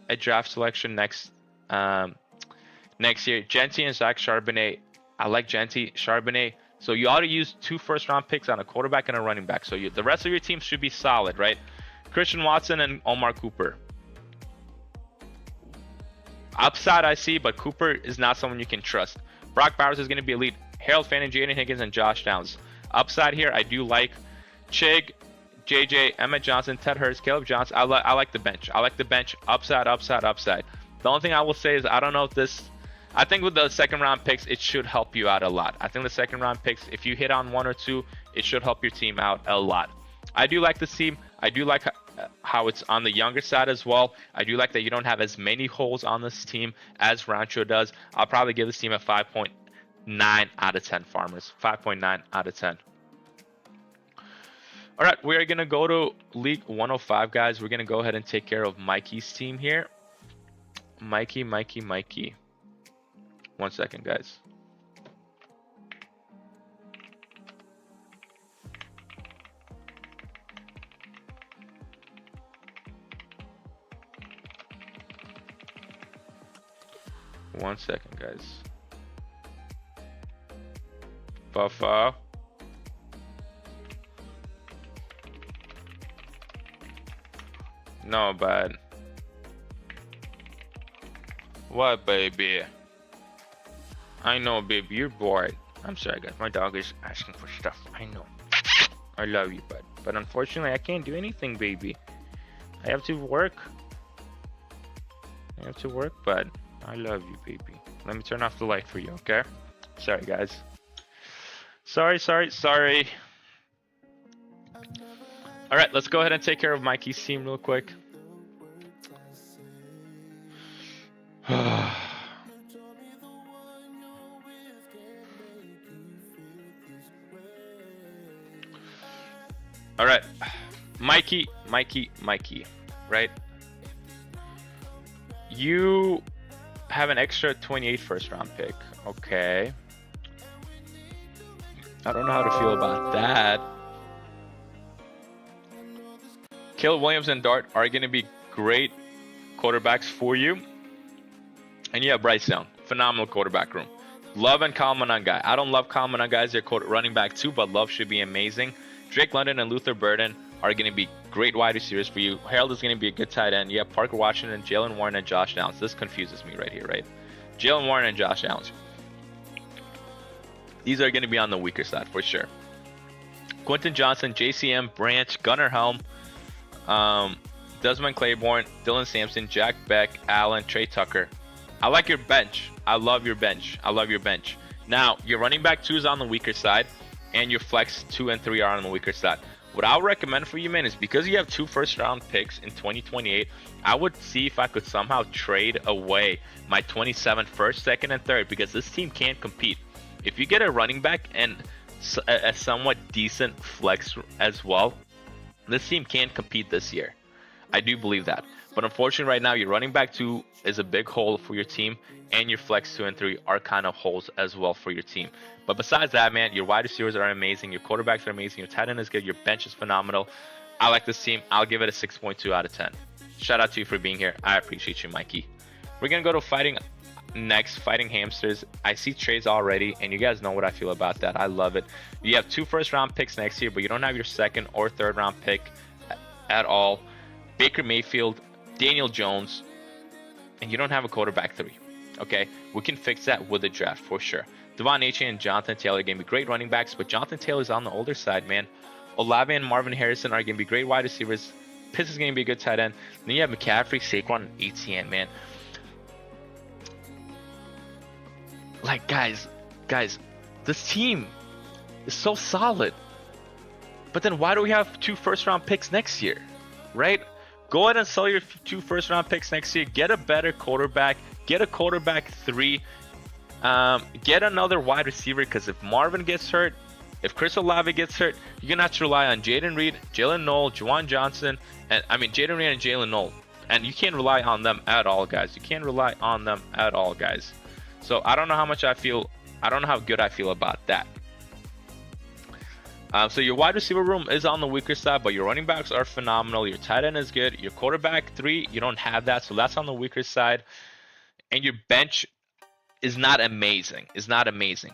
a draft selection next year. Genty and Zach Charbonnet. I like Genty, Charbonnet. So you ought to use 2 first round picks on a quarterback and a running back. So the rest of your team should be solid, right? Christian Watson and Omar Cooper. Upside I see, but Cooper is not someone you can trust. Brock Bowers is going to be elite. Harold Fanning, Jaden Higgins, and Josh Downs. Upside here, I do like Chig, JJ, Emmett Johnson, Ted Hurst, Caleb Johnson. I like the bench. I like the bench. Upside. The only thing I will say is I don't know if this... I think with the second round picks, it should help you out a lot. I think the second round picks, if you hit on 1 or 2, it should help your team out a lot. I do like this team. I do like how it's on the younger side as well. I do like that you don't have as many holes on this team as Rancho does. I'll probably give this team a 5.9 out of 10, Farmers. 5.9 out of 10. All right, we are going to go to League 105, guys. We're going to go ahead and take care of Mikey's team here. Mikey. 1 second, guys. One second, guys. Buffer. No, but what, baby? I know, baby, you're bored. I'm sorry, guys. My dog is asking for stuff. I know. I love you, bud. But unfortunately, I can't do anything, baby. I have to work. But I love you, baby. Let me turn off the light for you, okay? Sorry, guys. Sorry. All right, let's go ahead and take care of Mikey's team real quick. All right, Mikey, right? You have an extra 28 first round pick. Okay. I don't know how to feel about that. Caleb Williams and Dart are going to be great quarterbacks for you. And you have Bryce Young. Phenomenal quarterback room. Love and Kyle Monangai. I don't love Kyle Monangai as their running back too, but Love should be amazing. Drake London and Luther Burden are going to be great wide receivers for you. Harold is going to be a good tight end. You have Parker Washington, Jalen Warren, and Josh Downs. This confuses me right here, right? Jalen Warren and Josh Downs. These are going to be on the weaker side for sure. Quentin Johnson, JCM, Branch, Gunnar Helm, Desmond Claiborne, Dylan Sampson, Jack Beck, Allen, Trey Tucker. I like your bench. I love your bench. Now, your running back 2 is on the weaker side, and your flex 2 and 3 are on the weaker side. What I would recommend for you, man, is because you have 2 first-round picks in 2028, I would see if I could somehow trade away my 27 first, second, and third, because this team can't compete. If you get a running back and a somewhat decent flex as well, this team can't compete this year. I do believe that. But unfortunately, right now, your running back 2 is a big hole for your team, and your flex 2 and 3 are kind of holes as well for your team. But besides that, man, your wide receivers are amazing, your quarterbacks are amazing, your tight end is good, your bench is phenomenal. I like this team. I'll give it a 6.2 out of 10. Shout out to you for being here. I appreciate you, Mikey. We're going to go to fighting hamsters. I see trades already, and you guys know what I feel about that. I love it. You have 2 first-round picks next year, but you don't have your second or third-round pick at all. Baker Mayfield, Daniel Jones, and you don't have a quarterback 3. Okay, we can fix that with the draft for sure. Devon Achane and Jonathan Taylor are going to be great running backs, but Jonathan Taylor's on the older side, man. Olave and Marvin Harrison are going to be great wide receivers. Pitts is going to be a good tight end. Then you have McCaffrey, Saquon, and Etienne, man. Like, guys, this team is so solid. But then why do we have 2 first-round picks next year, right? Go ahead and sell your 2 first-round picks next year. Get a better quarterback. Get a quarterback 3. Get another wide receiver, because if Marvin gets hurt, if Chris Olave gets hurt, you're going to have to rely on Jaden Reed, Jalen Noel, Juwan Johnson, and Jaden Reed and Jalen Noel. And you can't rely on them at all, guys. You can't rely on them at all, guys. So I don't know how good I feel about that. So your wide receiver room is on the weaker side, but your running backs are phenomenal. Your tight end is good. Your quarterback 3, you don't have that, so that's on the weaker side. And your bench is not amazing.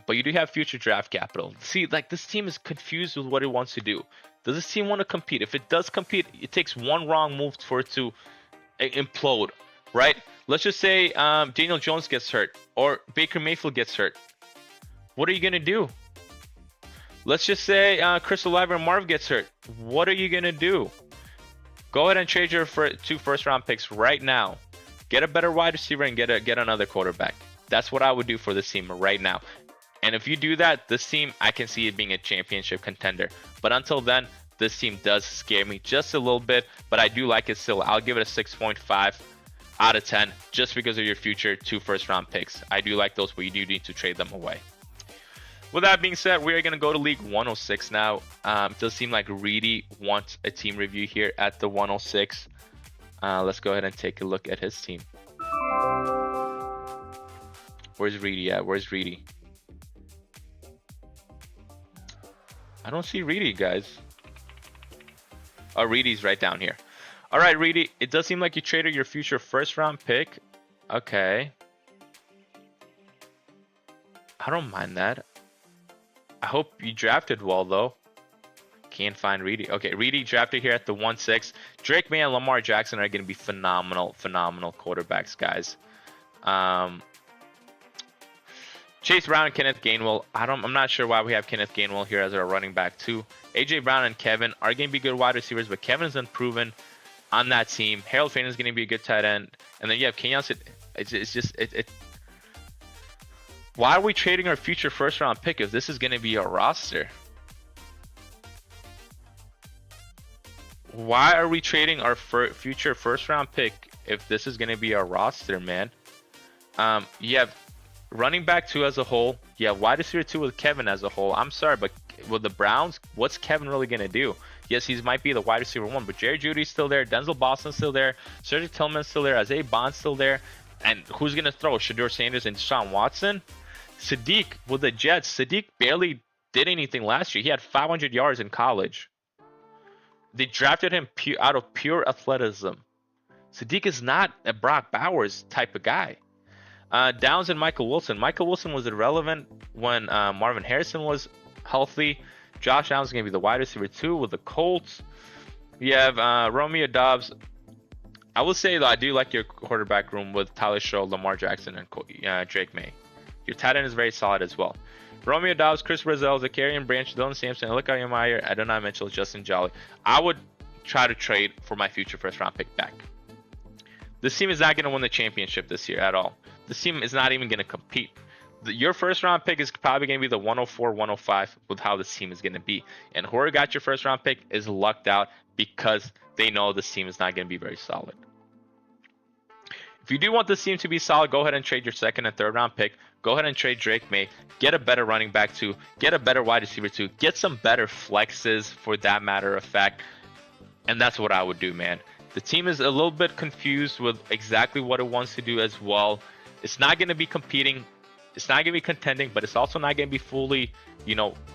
But you do have future draft capital. See, like, this team is confused with what it wants to do. Does this team want to compete? If it does compete, it takes one wrong move for it to implode, right? Let's just say Daniel Jones gets hurt or Baker Mayfield gets hurt. What are you going to do? Let's just say Chris Olave or Marv gets hurt. What are you going to do? Go ahead and trade your 2 first-round picks right now. Get a better wide receiver and get another quarterback. That's what I would do for this team right now. And if you do that, this team, I can see it being a championship contender. But until then, this team does scare me just a little bit. But I do like it still. I'll give it a 6.5 out of 10 just because of your future 2 first-round picks. I do like those, but you do need to trade them away. With that being said, we are going to go to League 106 now. It does seem like Reedy wants a team review here at the 106. Let's go ahead and take a look at his team. Where's Reedy at? Where's Reedy? I don't see Reedy, guys. Oh, Reedy's right down here. All right, Reedy. It does seem like you traded your future first-round pick. Okay. I don't mind that. I hope you drafted well, though. Can't find Reedy. Okay, Reedy drafted here at the 1-6. Drake May and Lamar Jackson are going to be phenomenal quarterbacks, guys. Chase Brown and Kenneth Gainwell. I'm not sure why we have Kenneth Gainwell here as our running back too. AJ Brown and Kevin are going to be good wide receivers, but Kevin's unproven on that team. Harold Fane is going to be a good tight end, and then you have Kenyon. Why are we trading our future first-round pick if this is going to be our roster? Why are we trading our future first-round pick if this is going to be our roster, man? You have running back 2 as a whole. You have wide receiver 2 with Kevin as a whole. I'm sorry, but with the Browns, what's Kevin really going to do? Yes, he might be the wide receiver 1, but Jerry Jeudy's still there. Denzel Boston's still there. Cedric Tillman's still there. Isaiah Bond's still there. And who's going to throw? Shedeur Sanders and Deshaun Watson? Sadiq with the Jets. Sadiq barely did anything last year. He had 500 yards in college. They drafted him out of pure athleticism. Sadiq is not a Brock Bowers type of guy. Downs and Michael Wilson. Michael Wilson was irrelevant when Marvin Harrison was healthy. Josh Allen's going to be the wide receiver 2 with the Colts. You have Romeo Doubs. I will say that I do like your quarterback room with Tyler Show, Lamar Jackson, and Drake May. Your tight end is very solid as well. Romeo Doubs, Chris Brazell, Zakarian Branch, Dylan Sampson, Elikai Meyer, Adonai Mitchell, Justin Jolly. I would try to trade for my future first-round pick back. This team is not going to win the championship this year at all. This team is not even going to compete. Your first-round pick is probably going to be the 104, 105 with how this team is going to be. And whoever got your first-round pick is lucked out because they know this team is not going to be very solid. If you do want this team to be solid, go ahead and trade your second and third-round pick. Go ahead and trade Drake May. Get a better running back too. Get a better wide receiver too. Get some better flexes for that matter of fact. And that's what I would do, man. The team is a little bit confused with exactly what it wants to do as well. It's not going to be competing. It's not going to be contending, but it's also not going to be fully,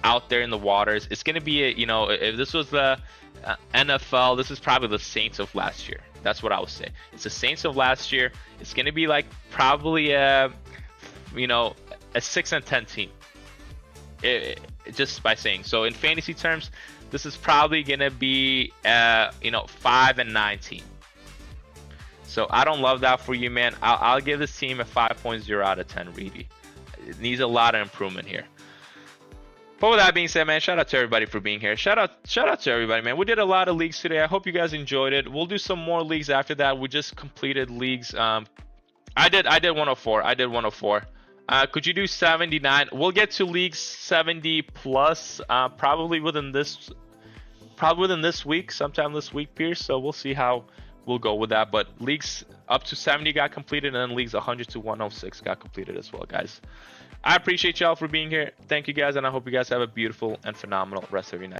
out there in the waters. It's going to be, if this was the NFL, this is probably the Saints of last year. That's what I would say. It's the Saints of last year. It's gonna be like probably a 6-10 team. Just by saying. So in fantasy terms, this is probably gonna be 5-9 team. So I don't love that for you, man. I'll give this team a 5.0 out of 10. Really, it needs a lot of improvement here. But with that being said, man, shout out to everybody for being here. Shout out to everybody, man. We did a lot of leagues today. I hope you guys enjoyed it. We'll do some more leagues after that. We just completed leagues. I did 104. I did 104. Could you do 79? We'll get to leagues 70 plus probably within this week, sometime this week, Pierce. So we'll see how we'll go with that. But leagues up to 70 got completed, and then leagues 100 to 106 got completed as well, guys. I appreciate y'all for being here. Thank you guys, and I hope you guys have a beautiful and phenomenal rest of your night.